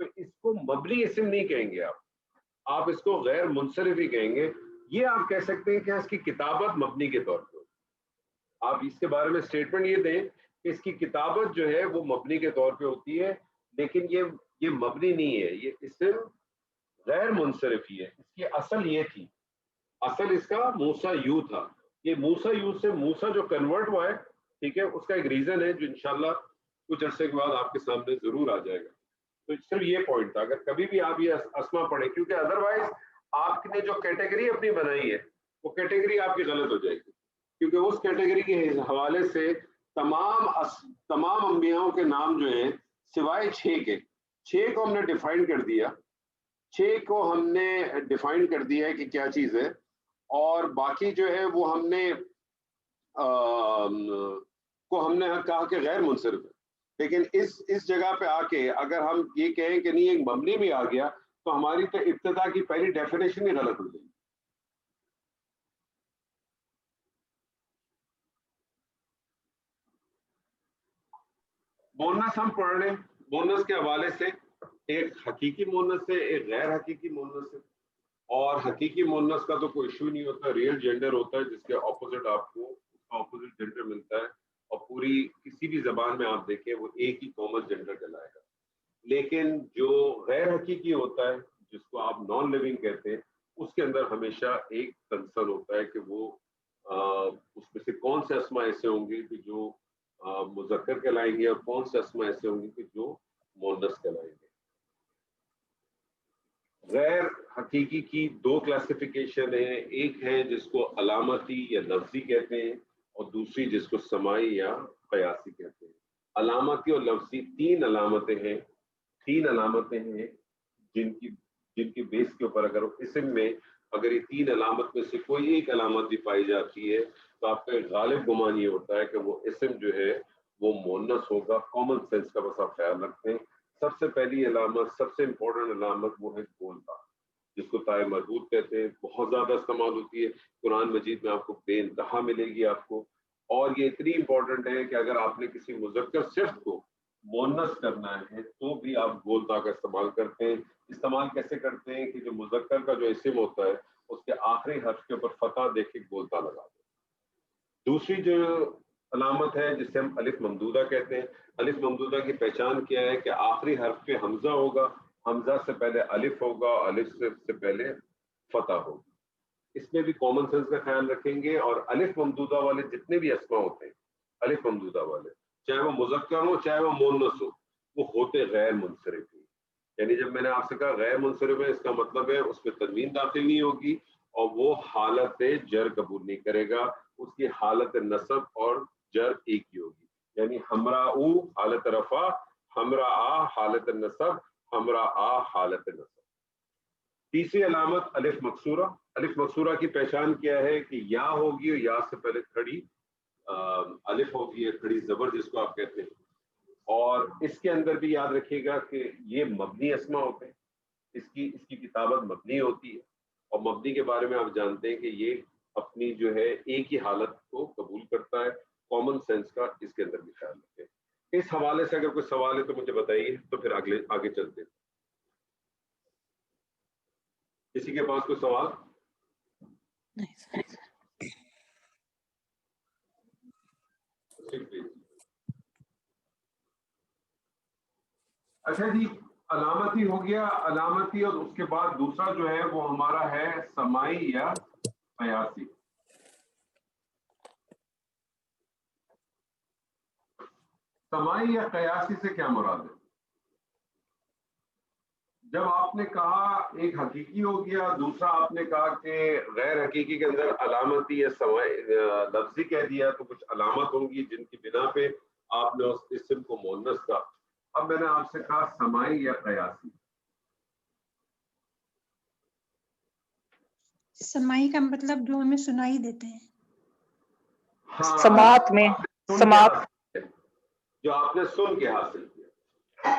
تو اس کو مبنی اسم نہیں کہیں گے آپ اس کو غیر منصرف ہی کہیں گے. یہ آپ کہہ سکتے ہیں کہ اس کی کتابت مبنی کے طور پہ, آپ اس کے بارے میں اسٹیٹمنٹ یہ دیں کہ اس کی کتابت جو ہے وہ مبنی کے طور پہ ہوتی ہے, لیکن یہ مبنی نہیں ہے, یہ اسم غیر منصرف ہی ہے. اس کی اصل یہ تھی, اصل اس کا موسیٰ یو تھا. یہ موسیٰ یو سے موسیٰ جو کنورٹ ہوا ہے, ٹھیک ہے, اس کا ایک ریزن ہے جو انشاءاللہ کچھ عرصے کے بعد آپ کے سامنے ضرور آ جائے گا. تو صرف یہ پوائنٹ تھا, اگر کبھی بھی آپ یہ اسما پڑھیں, کیونکہ ادروائز آپ نے جو کیٹیگری اپنی بنائی ہے وہ کیٹیگری آپ کی غلط ہو جائے گی, کیونکہ اس کیٹیگری کے حوالے سے تمام انبیاءوں کے نام جو ہیں سوائے 6 کے, 6 کو ہم نے ڈیفائن کر دیا, 6 کو ہم نے ڈیفائن کر دیا ہے کہ کیا چیز ہے, اور باقی جو ہے وہ ہم نے کہا کہ غیر منصرف ہے. لیکن اس جگہ پہ آ کے اگر ہم یہ کہیں کہ نہیں ایک مبنی بھی آ گیا تو ہماری تو ابتدا کی پہلی ڈیفینیشن ہی غلط ہو جائے گی. مونس ہم پڑھ لیں, مونس کے حوالے سے ایک حقیقی مونس ہے, ایک غیر حقیقی مونس ہے. اور حقیقی مونس کا تو کوئی ایشو نہیں ہوتا, ریئل جینڈر ہوتا ہے جس کے اپوزٹ آپ کو اپوزٹ جینڈر ملتا ہے, اور پوری کسی بھی زبان میں آپ دیکھیں وہ ایک ہی کامن جینڈر کہلائے گا. لیکن جو غیر حقیقی ہوتا ہے جس کو آپ نان لیونگ کہتے ہیں, اس کے اندر ہمیشہ ایک کنسرن ہوتا ہے کہ وہ اس میں سے کون سے اسما ایسے ہوں گے کہ جو مذکر کہلائیں گے, اور کون سے اسما ایسے ہوں گے کہ جو مؤنث کہلائیں گے. غیر حقیقی کی 2 کلاسیفیکیشن ہیں, ایک ہے جس کو علامتی یا لفظی کہتے ہیں, اور دوسری جس کو سماعی یا قیاسی کہتے ہیں. علامتی اور لفظی 3 علامتیں ہیں, 3 علامتیں ہیں جن کی بیس کے اوپر اگر اسم میں اگر یہ 3 علامت میں سے کوئی ایک علامت بھی پائی جاتی ہے تو آپ کا غالب گمان یہ ہوتا ہے کہ وہ اسم جو ہے وہ مؤنث ہوگا. کامن سینس کا بس آپ خیال رکھتے ہیں. سب سے پہلی علامت, سب سے امپورٹنٹ علامت وہ ہے گولتا, جس کو تائے مربوط کہتے ہیں. بہت زیادہ استعمال ہوتی ہے قرآن مجید میں, آپ کو بے انتہا ملے گی آپ کو. اور یہ اتنی امپورٹنٹ ہے کہ اگر آپ نے کسی مذکر صفت کو مؤنث کرنا ہے تو بھی آپ گولتا کا استعمال کرتے ہیں. استعمال کیسے کرتے ہیں کہ جو مذکر کا جو اسم ہوتا ہے اس کے آخری حرف کے اوپر فتح دیکھ کے گولتا لگا دیں. دوسری جو علامت ہے جسے ہم الف ممدودہ کہتے ہیں, الف ممدودہ کی پہچان کیا ہے کہ آخری حرف پہ حمزہ ہوگا, حمزہ سے پہلے الف ہوگا, الف سے پہلے فتح ہوگا. اس میں بھی کامن سینس کا خیال رکھیں گے. اور الف ممدودہ والے جتنے بھی اسما ہوتے ہیں, الف ممدودہ والے چاہے وہ مذکر ہو چاہے وہ مؤنث ہو, وہ ہوتے غیر منصرف ہیں. یعنی جب میں نے آپ سے کہا غیر منصرف ہے, اس کا مطلب ہے اس میں تنوین داخل نہیں ہوگی اور وہ حالت جر قبول نہیں کرے گا, اس کی حالت نصب اور جر ایک ہی ہوگی. یعنی ہمراء حالت رفع, ہمراء حالت نصب, ہمراء حالت نصب. تیسری علامت الف مکسورہ. الف مکسورہ کی پہچان کیا ہے کہ یا ہوگی اور یا سے پہلے کھڑی الف ہوگی, یا کھڑی زبر جس کو آپ کہتے ہیں. اور اس کے اندر بھی یاد رکھیے گا کہ یہ مبنی اسما ہوتے ہیں, اس کی کتابت مبنی ہوتی ہے, اور مبنی کے بارے میں آپ جانتے ہیں کہ یہ اپنی جو ہے ایک ہی حالت کو قبول کرتا ہے. کامن سینس کا اس کے اندر بھی خیال رکھیں. اس حوالے سے اگر کوئی سوال ہے تو مجھے بتائیے, تو پھر آگے چلتے ہیں. کسی کے پاس کوئی سوال؟ اچھا جی, علامتی ہو گیا. علامتی, اور اس کے بعد دوسرا جو ہے وہ ہمارا ہے سماعی یا قیاسی. سماعی یا قیاسی سے کیا مراد ہے؟ جب آپ نے کہا ایک حقیقی ہو گیا, دوسرا آپ نے کہا کہ غیر حقیقی کے اندر علامتی یا لفظی کہہ دیا, تو کچھ علامت ہوں گی جن کی بنا پہ آپ نے اس اسم کو مؤنث کہا. اب میں نے آپ سے کہا سماعی یا قیاسی. سماعی کا مطلب جو ہمیں سنائی دیتے ہیں. ہاں, سماعت میں سماعت جو آپ نے سن کے حاصل کیا.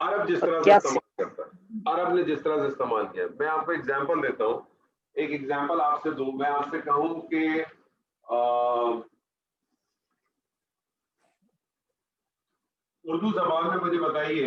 عرب جس طرح سے کیا استعمال کرتا ہے, عرب نے جس طرح سے استعمال کیا. میں آپ کو ایگزامپل دیتا ہوں, ایک ایگزامپل آپ سے دوں. میں آپ سے کہوں کہ اردو زبان میں مجھے بتائیے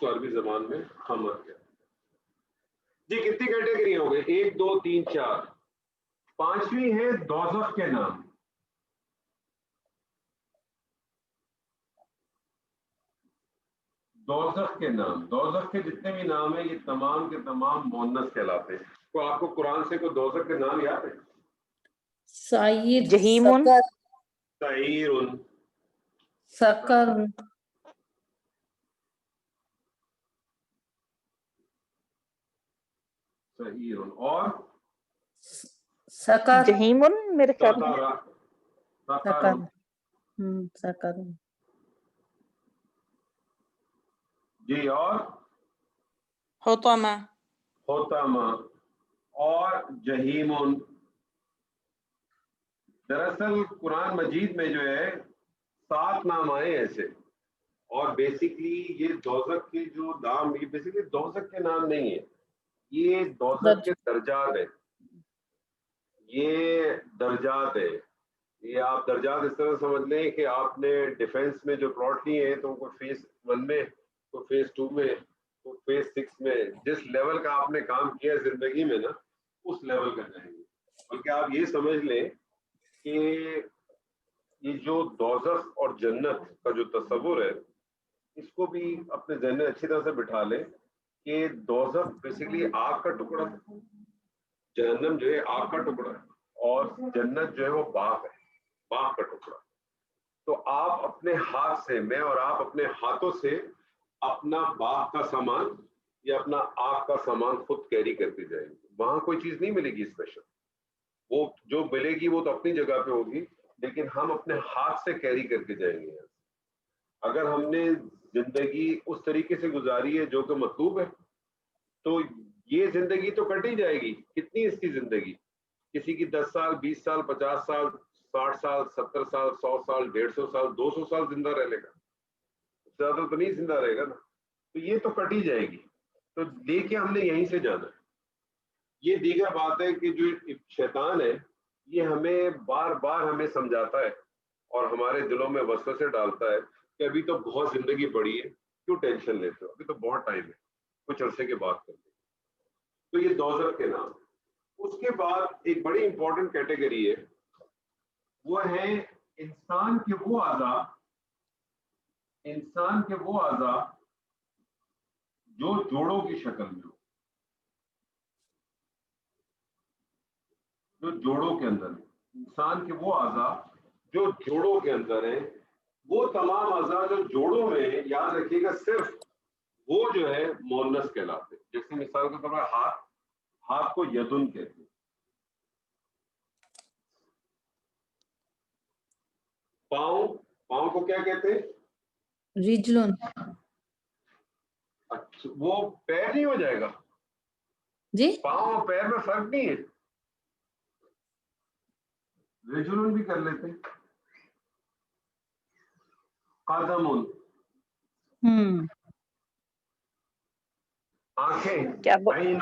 کو عربی زبان میں خمر کہتے ہیں. جی کتنی کیٹیگری ہو گئی؟ 1 2 3 4. پانچویں ہے دوزخ کے نام. دوزخ کے نام، دوزخ کے جتنے بھی نام ہیں یہ تمام کے تمام مؤنث کہلاتے ہیں. تو آپ کو قرآن سے کوئی دوزخ کے نام یاد ہے؟ سعیر، جہیمن، سقر، سعیر، سقر، سعیر اور سقر، جہیمن میرے خیال میں. سقر، سقر، سقر، جی اور حطمہ، حطمہ اور جہیم. دراصل قرآن مجید میں جو ہے 7 نام آئے ایسے، اور بیسکلی یہ دوزخ کے جو نام، یہ بیسکلی دوزخ کے نام نہیں ہے، یہ دوزخ کے درجات ہے. یہ درجات ہے. یہ آپ درجات اس طرح سمجھ لیں کہ آپ نے ڈیفینس میں جو پلاٹ لیے ہیں تو کوئی فیز 1 میں، کوئی فیز 2 میں، کوئی فیز 6 میں، جس لیول کا آپ نے کام کیا زندگی میں نا اس لیول کا جائیں گے. بلکہ آپ یہ سمجھ لیں کہ یہ جو دوزخ اور جنت کا جو تصور ہے اس کو بھی اپنے ذہن میں اچھی طرح سے بٹھا لیں کہ دوزخ بیسکلی آگ کا ٹکڑا ہے، جہنم جو ہے آگ کا ٹکڑا ہے، اور جنت جو ہے وہ باغ ہے، باغ کا ٹکڑا. تو آپ اپنے ہاتھ سے، میں اور آپ اپنے ہاتھوں سے اپنا باغ کا سامان یا اپنا آگ کا سامان خود کیری کرتے جائیں گے. وہاں کوئی چیز نہیں ملے گی اسپیشل، وہ جو ملے گی وہ تو اپنی جگہ پہ ہوگی، لیکن ہم اپنے ہاتھ سے کیری کر کے جائیں گے. اگر ہم نے زندگی اس طریقے سے گزاری ہے جو کہ مطلوب ہے تو یہ زندگی تو کٹ ہی جائے گی. کتنی اس کی زندگی؟ کسی کی 10 سال، 20 سال، 50 سال، 60 سال، 70 سال، 100 سال، 150 سال، 200 سال زندہ رہ لے گا، زیادہ تو نہیں زندہ رہے گا نا. تو یہ تو کٹ ہی جائے گی. تو لے کے ہم نے یہیں سے جانا ہے. یہ دیگر بات ہے کہ جو شیطان ہے یہ ہمیں بار بار ہمیں سمجھاتا ہے اور ہمارے دلوں میں وسوسے ڈالتا ہے کہ ابھی تو بہت زندگی پڑی ہے، کیوں ٹینشن لیتے ہو، ابھی تو بہت ٹائم ہے، کچھ عرصے کے بعد کرتے. تو یہ دوزخ کے نام. اس کے بعد ایک بڑی امپورٹنٹ کیٹیگری ہے، وہ ہے انسان کے وہ اعضاء، انسان کے وہ اعضاء جو جوڑوں کی شکل میں ہو، جو جوڑوں کے اندر ہے. انسان کے وہ اعضاء جو جوڑوں کے اندر ہیں، وہ تمام اعضاء جو جوڑوں میں ہیں، یاد رکھیے گا صرف وہ جو ہے مؤنث کہلاتے ہیں. جیسے مثال کے طور پر ہاتھ، ہاتھ کو یدن کہتے ہیں. پاؤں، پاؤں کو کیا کہتے ہیں؟ رجلن. اچھا وہ پیر نہیں ہو جائے گا؟ جی پاؤں اور پیر میں فرق نہیں ہے، رجلن بھی کر لیتے. قدم، آنکھیں، کیا عین،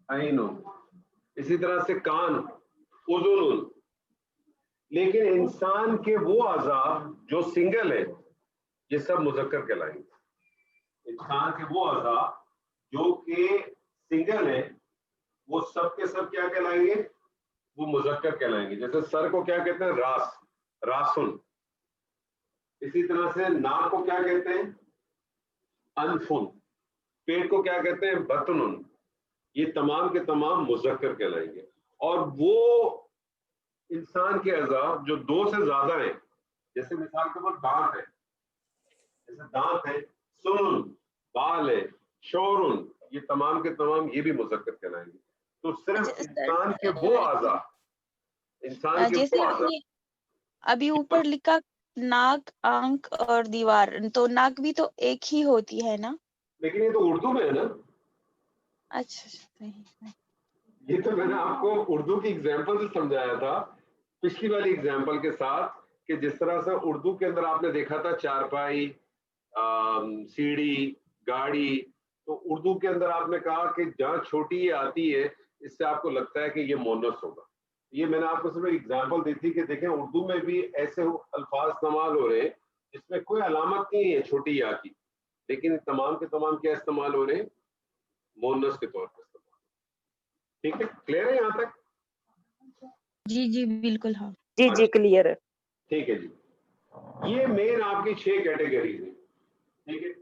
عین. اسی طرح سے کان، اذن. لیکن انسان کے وہ اعضاء جو سنگل ہے یہ سب مذکر کہلائیں گے. انسان کے وہ اعضاء جو کہ سنگل ہے وہ سب کے سب کیا کہلائیں گے؟ وہ مذکر کہلائیں گے. جیسے سر کو کیا کہتے ہیں؟ راس، راسن. اسی طرح سے ناک کو کیا کہتے ہیں؟ انفن. پیٹ کو کیا کہتے ہیں؟ بطن. یہ تمام کے تمام مذکر کہلائیں گے. اور وہ انسان کے اعضاء جو 2 سے زیادہ ہیں، جیسے مثال کے طور پر دانت ہے، جیسے دانت ہے، سنن، بال ہے، شورن، یہ تمام کے تمام یہ بھی مذکر کہلائیں گے. تو صرف انسان کے وہ اعضاء، انسان کے جیسے وہ آپ اعضاء. نے ابھی اوپر لکھا ناک، آنکھ اور دیوار، تو ناک بھی تو ایک ہی ہوتی ہے نا؟ لیکن یہ تو اردو میں ہے نا. اچھا صحیح. یہ تو میں نے آپ کو اردو کی اگزامپل سے سمجھایا تھا، پچھلی والی اگزامپل کے ساتھ، کہ جس طرح سے اردو کے اندر آپ نے دیکھا تھا چارپائی، سیڑھی، گاڑی. تو اردو کے اندر آپ نے کہا کہ جہاں چھوٹی یہ آتی ہے اس سے آپ کو لگتا ہے کہ یہ مونس ہوگا. یہ میں نے آپ کو صرف ایک ایگزامپل دی تھی کہ دیکھیں اردو میں بھی ایسے الفاظ استعمال ہو رہے ہیں جس میں کوئی علامت نہیں ہے چھوٹی یا کی، لیکن تمام کے تمام کیا استعمال ہو رہے ہیں؟ مؤنث کے طور پر استعمال. ٹھیک ہے، کلیئر ہے یہاں تک؟ جی جی بالکل ہاں. جی جی کلیئر ہے. ٹھیک ہے جی. یہ مین آپ کی 6 کیٹیگریز ہیں. ٹھیک ہے،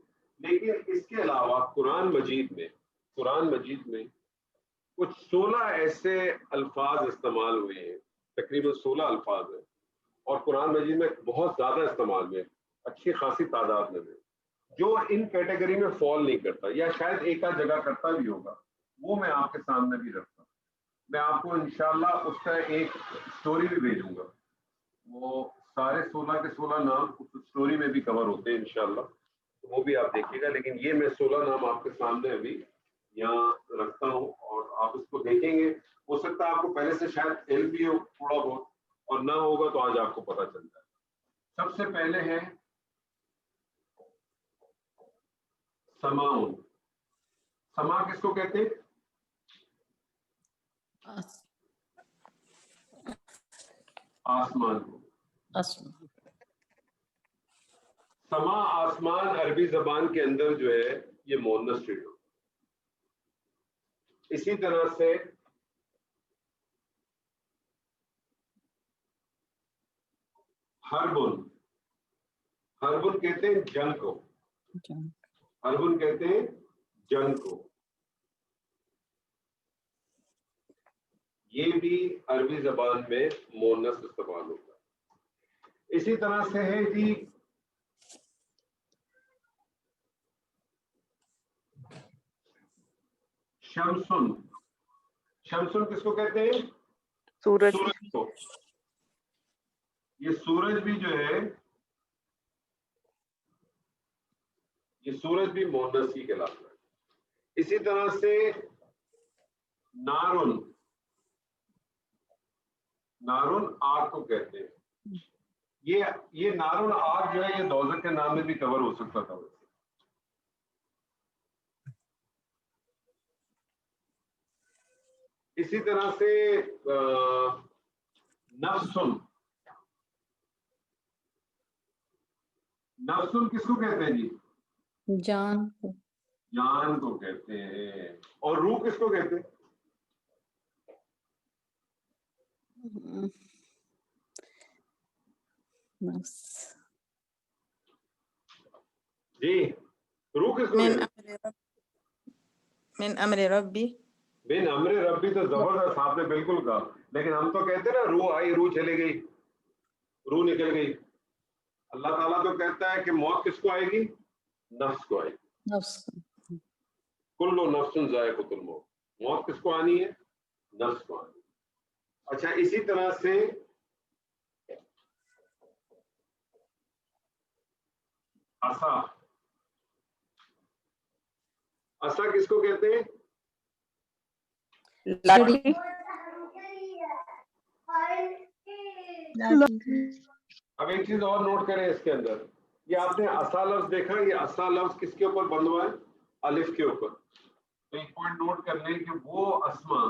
لیکن اس کے علاوہ قرآن مجید میں کچھ 16 ایسے الفاظ استعمال ہوئے ہیں، تقریباً 16 الفاظ ہیں، اور قرآن مجید میں بہت زیادہ استعمال میں اچھی خاصی تعداد میں جو ان کیٹیگری میں فال نہیں کرتا، یا شاید ایک آدھ جگہ کرتا بھی ہوگا، وہ میں آپ کے سامنے بھی رکھتا ہوں. میں آپ کو انشاءاللہ اس کا ایک سٹوری بھی بھیجوں گا. وہ سارے 16 کے 16 نام اس سٹوری میں بھی کور ہوتے ہیں انشاءاللہ، تو وہ بھی آپ دیکھیے گا. لیکن یہ میں 16 نام آپ کے سامنے ابھی یہاں رکھتا ہوں اور آپ اس کو دیکھیں گے. ہو سکتا ہے آپ کو پہلے سے شاید علم بھی ہو تھوڑا بہت، اور نہ ہوگا تو آج آپ کو پتہ چل جائے. سب سے پہلے ہے سماؤن. سما کس کو کہتے ہیں؟ آسمان کو. سما آسمان عربی زبان کے اندر جو ہے یہ مؤنث ٹریٹ ہوتا ہے. اسی طرح سے حربن کہتے ہیں جنگ کو. حربن کہتے ہیں جنگ کو. یہ بھی عربی زبان میں مؤنث استعمال ہوتا ہے. اسی طرح سے ہے جی شمسن. شمسن کس کو کہتے ہیں؟ سورج. سورج کو. یہ سورج بھی جو ہے یہ سورج بھی مؤنث ہی کہلاتا ہے. اسی طرح سے نارن. نارن آگ کو کہتے ہیں. یہ نارن آگ جو ہے یہ دوزخ کے نام میں بھی کور ہو سکتا تھا. اسی طرح سے نفسن. نفسن کس کو کہتے ہیں جی؟ جان. جان کو کہتے ہیں. اور روح کس کو کہتے ہیں؟ جی روح کس کو من کہتے ہیں؟ من امر ربی. بن امر ربی تو زبردست آپ نے بالکل کہا. لیکن ہم تو کہتے ہیں نا روح آئی روح چلی گئی، روح نکل گئی. اللہ تعالیٰ تو کہتا ہے کہ موت کس کو آئے گی؟ نفس کو آئے گی. نفس. کل نفس ذائقۃ الموت. موت کس کو آنی ہے؟ نفس کو آنی ہے. اچھا اسی طرح سے عصا. عصا کس کو کہتے ہیں؟ لاٹھی. اب ایک چیز اور نوٹ کریں اس کے اندر، یہ آپ نے عصا لفظ دیکھا، یہ عصا لفظ کس کے اوپر بند ہوا ہے؟ الف کے اوپر. تو ایک پوائنٹ نوٹ کر لیں کہ وہ اسما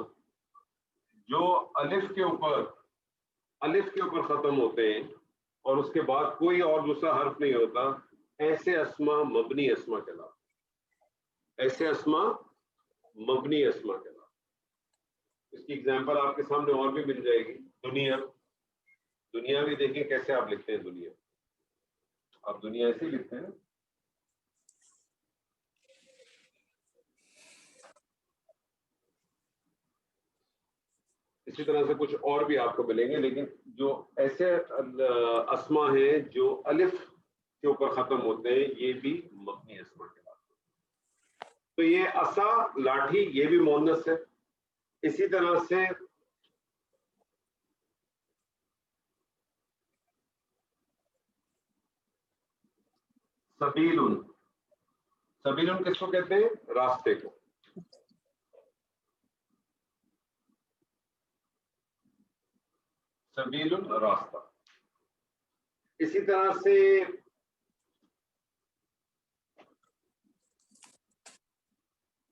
جو الف کے اوپر ختم ہوتے ہیں اور اس کے بعد کوئی اور دوسرا حرف نہیں ہوتا، ایسے اسما مبنی اسما کہلاتے. ایسے اسما مبنی اسما کہلاتے. اس کی ایگزامپل آپ کے سامنے اور بھی مل جائے گی. دنیا بھی دیکھیں کیسے آپ لکھتے ہیں. دنیا آپ دنیا ایسے ہی لکھتے ہیں. اسی طرح سے کچھ اور بھی آپ کو ملیں گے، لیکن جو ایسے اسما ہیں جو الف کے اوپر ختم ہوتے ہیں یہ بھی مبنی اسما کے بعد. تو یہ عصا لاٹھی یہ بھی مؤنث ہے. اسی طرح سے سبیل. سبیل کس کو کہتے ہیں؟ راستے کو. سبیل راستہ. اسی طرح سے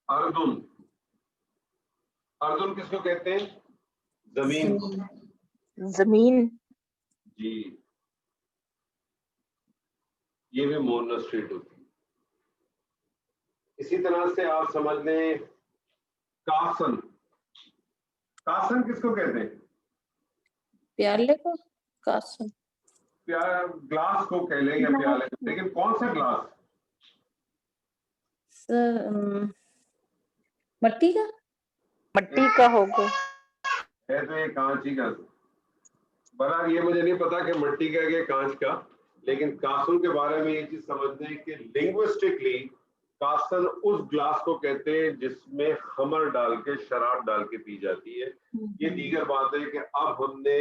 اردن. اردن کس کو کہتے ہیں؟ زمین زمین. جی یہ بھی مونس ٹریٹ ہوتی ہے. اسی طرح سے آپ سمجھ لیں کاسن. کاسن کس کو کہتے ہیں؟ پیالے کو کاسن. گلاس کو کہہ لیں یا پیالے کو, لیکن کون سا گلاس؟ مٹی کا. مٹی کا ہوگا ہے تو یہ کانچ ہی کا. برحال یہ مجھے نہیں پتا کہ مٹی کا کہ کانچ کا, لیکن کاسن کے بارے میں یہ چیز سمجھتے ہیں کہ لنگوسٹکلی کاسن اس گلاس کو کہتے ہیں جس میں خمر ڈال کے شراب ڈال کے پی جاتی ہے. یہ دیگر بات ہے کہ اب ہم نے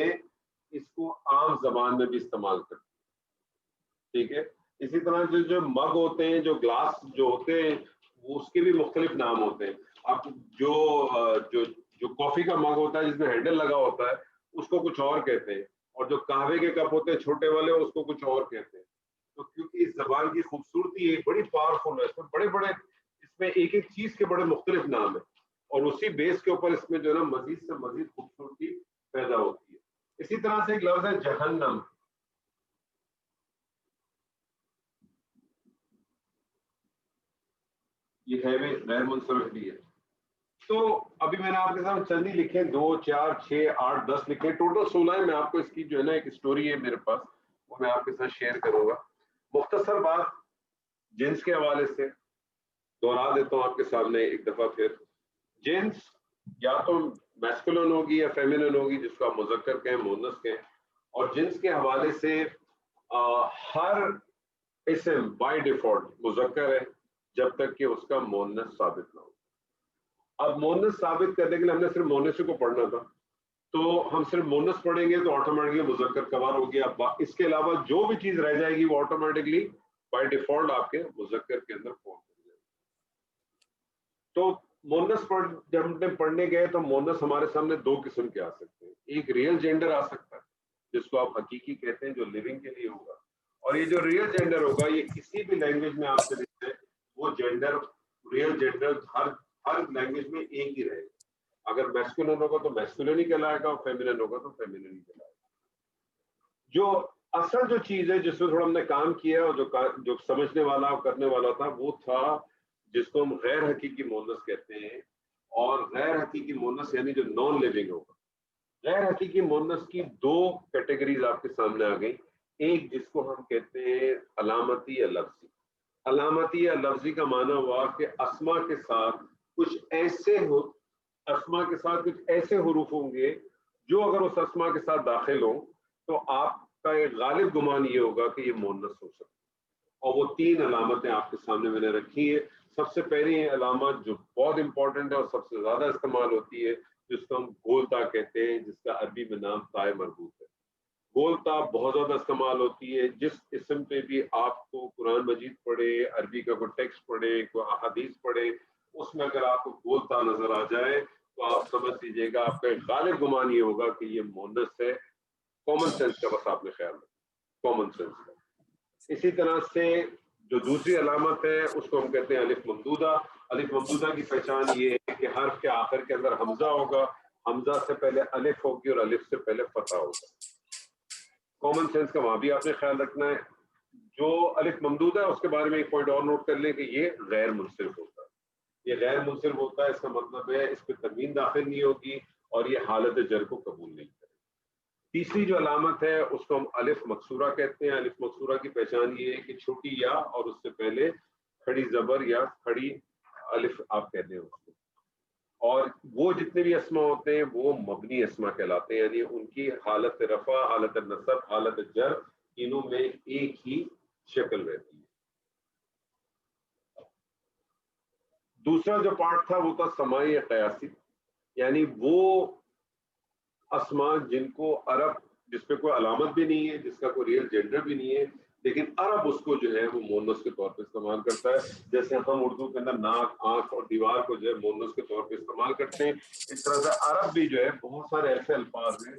اس کو عام زبان میں بھی استعمال کر دیا. ٹھیک ہے. اسی طرح جو مگ ہوتے ہیں, جو گلاس جو ہوتے ہیں, وہ اس کے بھی مختلف نام ہوتے ہیں. اب جو کافی کا مگ ہوتا ہے جس میں ہینڈل لگا ہوتا ہے اس کو کچھ اور کہتے ہیں, اور جو قہوے کے کپ ہوتے ہیں چھوٹے والے اس کو کچھ اور کہتے ہیں. تو کیونکہ اس زبان کی خوبصورتی ہے, بڑی پاورفل ہے, اس میں بڑے اس میں ایک ایک چیز کے بڑے مختلف نام ہیں, اور اسی بیس کے اوپر اس میں جو ہے نا مزید سے مزید خوبصورتی پیدا ہوتی ہے. اسی طرح سے ایک لفظ ہے جہنم. یہ ہے بھی غیر منصرف بھی ہے. تو ابھی میں نے آپ کے سامنے چند ہی لکھے, 2 4 6 8 10 لکھے, ٹوٹل 16 ہے. میں آپ کو اس کی جو ہے نا ایک اسٹوری ہے میرے پاس, وہ میں آپ کے ساتھ شیئر کروں گا. مختصر بات جنس کے حوالے سے دوہرا دیتا ہوں آپ کے سامنے ایک دفعہ پھر. جنس یا تو میسکولن ہوگی یا فیمینن ہوگی, جس کو آپ مذکر کہیں مؤنث کہیں. اور جنس کے حوالے سے ہر اسم بائی ڈیفالٹ مذکر ہے جب تک کہ اس کا مؤنث ثابت نہ ہو. اب مؤنث ثابت کرنے کے لیے ہم نے صرف مؤنث کو پڑھنا تھا, تو ہم صرف مؤنث پڑھیں گے تو آٹومیٹکلی مذکر کور ہو گیا. اس کے علاوہ جو بھی چیز رہ جائے گی وہ آٹومیٹکلی بائی ڈیفالٹ آپ کے مذکر کے اندر فارم ہو جائے گی. تو مؤنث جب ہم نے پڑھنے گئے تو مؤنث ہمارے سامنے 2 قسم کے آ سکتے ہیں. ایک ریئل جینڈر آ سکتا ہے جس کو آپ حقیقی کہتے ہیں, جو لیونگ کے لیے ہوگا. اور یہ جو ریئل جینڈر ہوگا یہ کسی بھی لینگویج میں آپ سے دیکھتے ہیں وہ جینڈر ریئل جینڈر ہر لینگویج میں ایک ہی رہے گا. اگر میسکولن ہوگا تو میسکولن ہی کہلائے گا, اور فیمینن ہوگا تو فیمینن ہی کہلائے گا. جو اصل جو چیز ہے جس میں تھوڑا ہم نے کام کیا اور جو سمجھنے والا اور کرنے والا تھا وہ تھا جس کو ہم غیر حقیقی مؤنث کہتے ہیں. اور غیر حقیقی مؤنث یعنی جو نان لیونگ ہوگا. غیر حقیقی مؤنث کی 2 کیٹیگریز آپ کے سامنے آ گئی. ایک جس کو ہم کہتے ہیں علامتی یا لفظی. علامتی یا لفظی کا معنی ہوا کہ اسما کے ساتھ کچھ ایسے حروف ہوں گے جو اگر اس اسما کے ساتھ داخل ہوں تو آپ کا ایک غالب گمان یہ ہوگا کہ یہ مؤنث ہو سکتا ہے. اور وہ 3 علامتیں آپ کے سامنے میں نے رکھی ہیں. سب سے پہلی علامت جو بہت امپورٹنٹ ہے اور سب سے زیادہ استعمال ہوتی ہے, جس کو ہم گولتا کہتے ہیں, جس کا عربی میں نام تائے مربوط ہے. گولتا بہت زیادہ استعمال ہوتی ہے. جس اسم پہ بھی آپ کو قرآن مجید پڑھے, عربی کا کوئی ٹیکسٹ پڑھے, کوئی احادیث پڑھے, اس میں اگر آپ کو گولتا نظر آ جائے تو آپ سمجھ لیجیے گا, آپ کا غالب گمان یہ ہوگا کہ یہ مؤنث ہے. کامن سینس کا بس آپ نے خیال رکھا, کامن سینس کا. اسی طرح سے جو دوسری علامت ہے اس کو ہم کہتے ہیں الف ممدودہ. الف ممدودہ کی پہچان یہ ہے کہ حرف کے آخر کے اندر حمزہ ہوگا, حمزہ سے پہلے الف ہوگی اور الف سے پہلے فتح ہوگا. کامن سینس کا وہاں بھی آپ نے خیال رکھنا ہے. جو الف ممدودہ ہے اس کے بارے میں ایک پوائنٹ اور نوٹ کر لیں کہ یہ غیر منصرف ہوتا ہے. یہ غیر منصرف ہوتا ہے, اس کا مطلب ہے اس پہ تنوین داخل نہیں ہوگی اور یہ حالت جر کو قبول نہیں کرے. تیسری جو علامت ہے اس کو ہم الف مکسورہ کہتے ہیں. الف مکسورہ کی پہچان یہ ہے کہ چھوٹی یا اور اس سے پہلے کھڑی زبر یا کھڑی الف آپ کہتے ہیں اس کو. اور وہ جتنے بھی اسما ہوتے ہیں وہ مبنی اسما کہلاتے ہیں, یعنی ان کی حالت رفع, حالت نصب, حالت جر تینوں میں ایک ہی شکل رہتی ہے. دوسرا جو پارٹ تھا وہ تھا سماعی یا قیاسی, یعنی وہ اسما جن کو عرب, جس پہ کوئی علامت بھی نہیں ہے, جس کا کوئی ریئل جینڈر بھی نہیں ہے, لیکن عرب اس کو جو ہے وہ مؤنث کے طور پہ استعمال کرتا ہے. جیسے ہم اردو کے اندر ناک, آنکھ اور دیوار کو جو ہے مؤنث کے طور پہ استعمال کرتے ہیں, اس طرح سے عرب بھی جو ہے بہت سارے ایسے الفاظ ہیں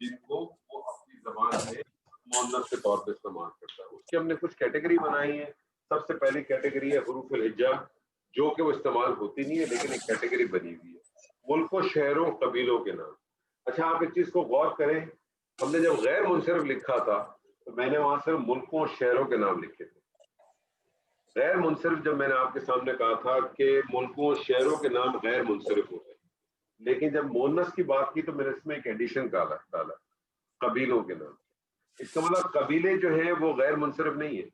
جن کو وہ اپنی زبان میں مؤنث کے طور پہ استعمال کرتا ہے. اس کی ہم نے کچھ کیٹیگری بنائی ہے. سب سے پہلی کیٹیگری ہے حروف الہجا, جو کہ وہ استعمال ہوتی نہیں ہے لیکن ایک کیٹیگری بنی ہوئی ہے. ملک و شہروں قبیلوں کے نام, اچھا آپ ایک چیز کو غور کریں, ہم نے جب غیر منصرف لکھا تھا تو میں نے وہاں صرف ملکوں اور شہروں کے نام لکھے تھے. غیر منصرف جب میں نے آپ کے سامنے کہا تھا کہ ملکوں اور شہروں کے نام غیر منصرف ہوتے ہیں, لیکن جب مونس کی بات کی تو میں نے اس میں ایک ایڈیشن ڈالا, قبیلوں کے نام. اس کا مطلب قبیلے جو ہیں وہ غیر منصرف نہیں ہیں,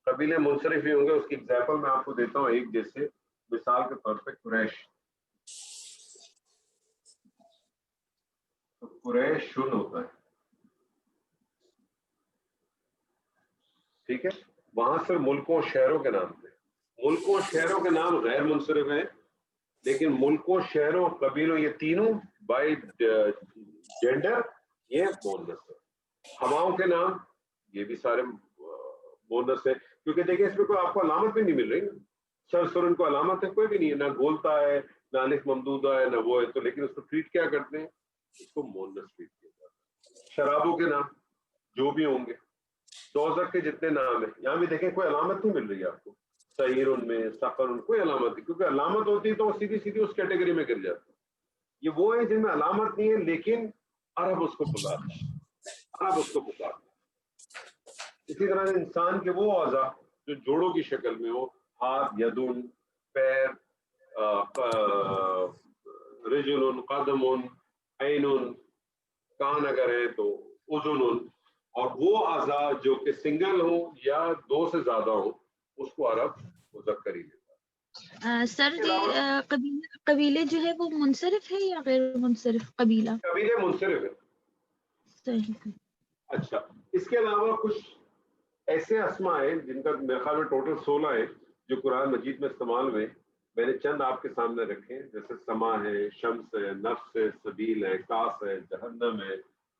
قبیلے منصرف ہی ہوں گے. اس کی ایگزامپل میں آپ کو دیتا ہوں ایک, جیسے مثال کے طور پہ قریش. تو قریش شن ہوتا ہے, ٹھیک ہے, وہاں سے ملکوں اور شہروں کے نام تھے. ملکوں اور شہروں کے نام غیر منصرف ہیں, لیکن ملکوں شہروں قبیلوں یہ تینوں بائی جینڈر یہ مونس ہے. ہواؤں کے نام یہ بھی سارے مونس ہے, کیونکہ دیکھیں اس میں کوئی آپ کو علامت بھی نہیں مل رہی. سرسرن کو علامت ہے کوئی بھی نہیں ہے, نہ گولتا ہے نہ الف ممدودہ ہے نہ وہ ہے, تو لیکن اس کو ٹریٹ کیا کرتے ہیں, اس کو مونس ٹریٹ کیا جاتا ہے. شرابوں کے نام جو بھی ہوں گے, دوزخ کے جتنے نام ہیں یہاں بھی دیکھیں کوئی علامت نہیں مل رہی ہے آپ کو. سعیر ان میں سفر ان کوئی علامت نہیں, کیونکہ علامت ہوتی ہے تو وہ سیدھی سیدھی اس کیٹیگری میں گر جاتی ہے. یہ وہ ہے جن میں علامت نہیں ہے لیکن عرب اس کو بلاتا ہے, عرب اس کو پکارتا ہے. اسی طرح انسان کے وہ اعضاء جو جوڑوں کی شکل میں ہو, ہاتھ, یدن, پیر, رجل, قدم, عین, کان اگر ہے تو اذن, اور وہ اعضاء جو کہ سنگل ہوں یا دو سے زیادہ ہوں اس کو عرب مذکر ہی لیتا ہے. سر جی قبیلے جو ہے وہ منصرف ہے یا غیر منصرف قبیلہ؟ قبیلے منصرف ہے. صحیح. اچھا, اس کے علاوہ کچھ ایسے اسماء ہیں جن کا میرے خیال میں ٹوٹل 16 ہے جو قرآن مجید میں استعمال ہوئے. میں نے چند آپ کے سامنے رکھے, جیسے سما ہے, شمس ہے, نفس ہے, سبیل ہے, کاس ہے, جہنم ہے,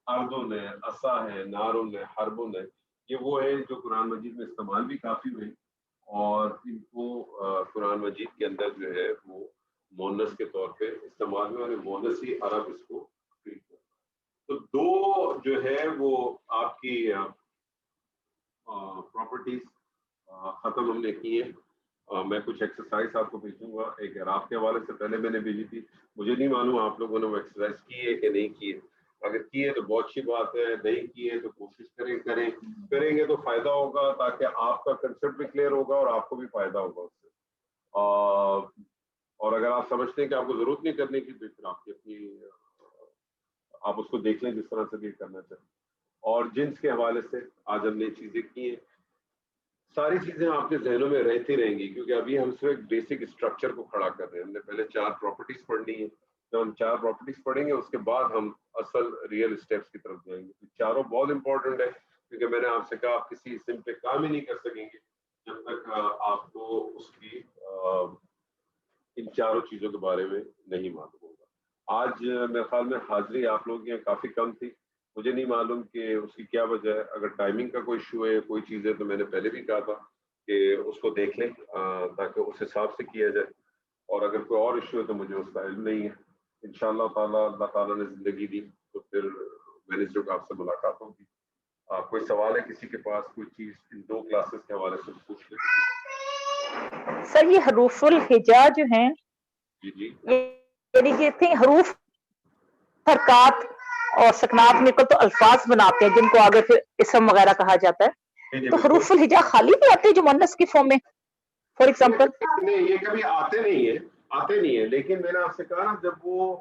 اردن ہے, عصا ہے, نارن ہے, حربن ہے. یہ وہ ہے جو قرآن مجید میں استعمال بھی کافی ہوئے, اور ان کو قرآن مجید کے اندر جو ہے وہ مونس کے طور پہ استعمال ہوئے, اور مونس ہی عرب اس کو ٹریٹ کرتا ہے. تو دو جو ہے وہ آپ کی پراپرٹیز ختم ہم نے کی ہیں. میں کچھ ایکسرسائز آپ کو بھیجوں گا, ایک اعراب کے حوالے سے پہلے میں نے بھیجی تھی, مجھے نہیں معلوم آپ لوگوں نے وہ ایکسرسائز کی ہے کہ نہیں کی ہے. اگر کی ہے تو بہت اچھی بات ہے, نہیں کی ہے تو کوشش کریں گے تو فائدہ ہوگا, تاکہ آپ کا کنسیپٹ بھی کلیئر ہوگا اور آپ کو بھی فائدہ ہوگا اس سے. اور اگر آپ سمجھتے ہیں کہ آپ کو ضرورت نہیں کرنے کی, تو پھر آپ کی اپنی آپ اس کو دیکھ لیں جس طرح سے بھی کرنا چاہیں. اور جنس کے حوالے سے آج ہم نے چیزیں کی ہیں, ساری چیزیں آپ کے ذہنوں میں رہتی رہیں گی, کیونکہ ابھی ہم صرف ایک بیسک اسٹرکچر کو کھڑا کر رہے ہیں. ہم نے پہلے 4 پراپرٹیز پڑھنی ہے, جب ہم 4 پراپرٹیز پڑھیں گے اس کے بعد ہم اصل ریئل اسٹیپس کی طرف جائیں گے. چاروں بہت امپورٹنٹ ہے, کیونکہ میں نے آپ سے کہا آپ کسی اسم پہ کام ہی نہیں کر سکیں گے جب تک آپ کو اس کی ان چاروں چیزوں کے بارے میں نہیں معلوم ہوگا. آج میرے خیال میں حاضری آپ لوگوں کی کافی کم تھی, مجھے نہیں معلوم کہ اس کی کیا وجہ ہے. اگر ٹائمنگ کا کوئی ایشو ہے, کوئی چیز ہے, تو میں نے پہلے بھی کہا تھا کہ اس کو دیکھ لیں تاکہ اس حساب سے کیا جائے, اور اگر کوئی اور ایشو ہے تو مجھے اس کا علم نہیں ہے. انشاءاللہ تعالیٰ اللہ تعالیٰ نے زندگی دی تو پھر وینسڈے کو آپ سے ملاقات ہوگی. کوئی سوال ہے کسی کے پاس, کوئی چیز ان 2 کلاسز کے حوالے سے پوچھ لیں. سر یہ حروف الہجا جو ہیں, جی یعنی کہ اتنی حروف حرکات اور سکنات مل کر تو الفاظ بناتے ہیں جن کو آگے پھر اسم وغیرہ کہا جاتا ہے. تو حروف الہجا خالی بھی آتے ہیں جو مؤنث کی فارم میں, فار ایگزامپل؟ یہ کبھی آتے نہیں ہیں, لیکن میں نے آپ سے کہا نا جب وہ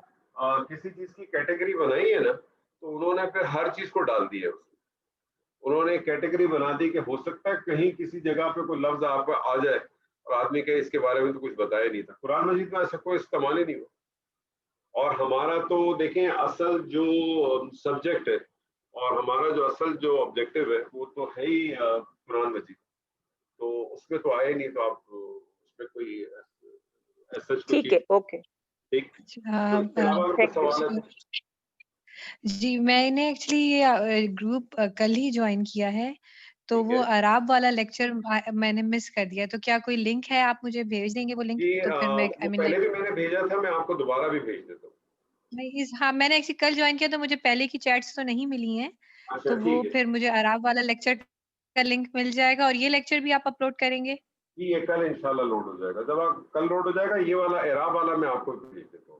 کسی چیز کی کیٹیگری بنائی ہے نا, تو انہوں نے پھر ہر چیز کو ڈال دیا ہے. انہوں نے کیٹیگری بنا دی کہ ہو سکتا ہے کہیں کسی جگہ پہ کوئی لفظ آپ کو آ جائے اور آدمی کہ اس کے بارے میں تو کچھ بتایا نہیں تھا. قرآن مجید میں ایسا کوئی استعمال ہی نہیں ہوا. اور ہمارا تو دیکھیں اصل جو سبجیکٹ ہے اور ہمارا جو اصل جو آبجیکٹو ہے وہ تو ہے ہی قرآن مجید, تو اس میں تو آئے نہیں, تو آپ اس میں کوئی ایسا ٹھیک ہے, اوکے, جی میں نے ایکچولی یہ گروپ کل ہی جوائن کیا ہے, تو وہ عراب والا لیکچر میں نے مس کر دیا, تو کیا کوئی لنک ہے, آپ مجھے بھیج دیں گے وہ لنک؟ تو پھر میں پہلے بھی میں نے بھیجا تھا, میں آپ کو دوبارہ بھی بھیج دیتا ہوں. ہاں میں نے ایکچولی کل جوائن کیا تو مجھے پہلے کی چیٹس تو نہیں ملی ہیں, تو وہ پھر مجھے عراب والا لیکچر کا لنک مل جائے گا, اور یہ لیکچر بھی آپ اپلوڈ کریں گے؟ جی یہ کل انشاءاللہ لوڈ ہو جائے گا. جب آپ کل لوڈ ہو جائے گا یہ والا اعراب والا میں آپ کو بھیج دیتا ہوں.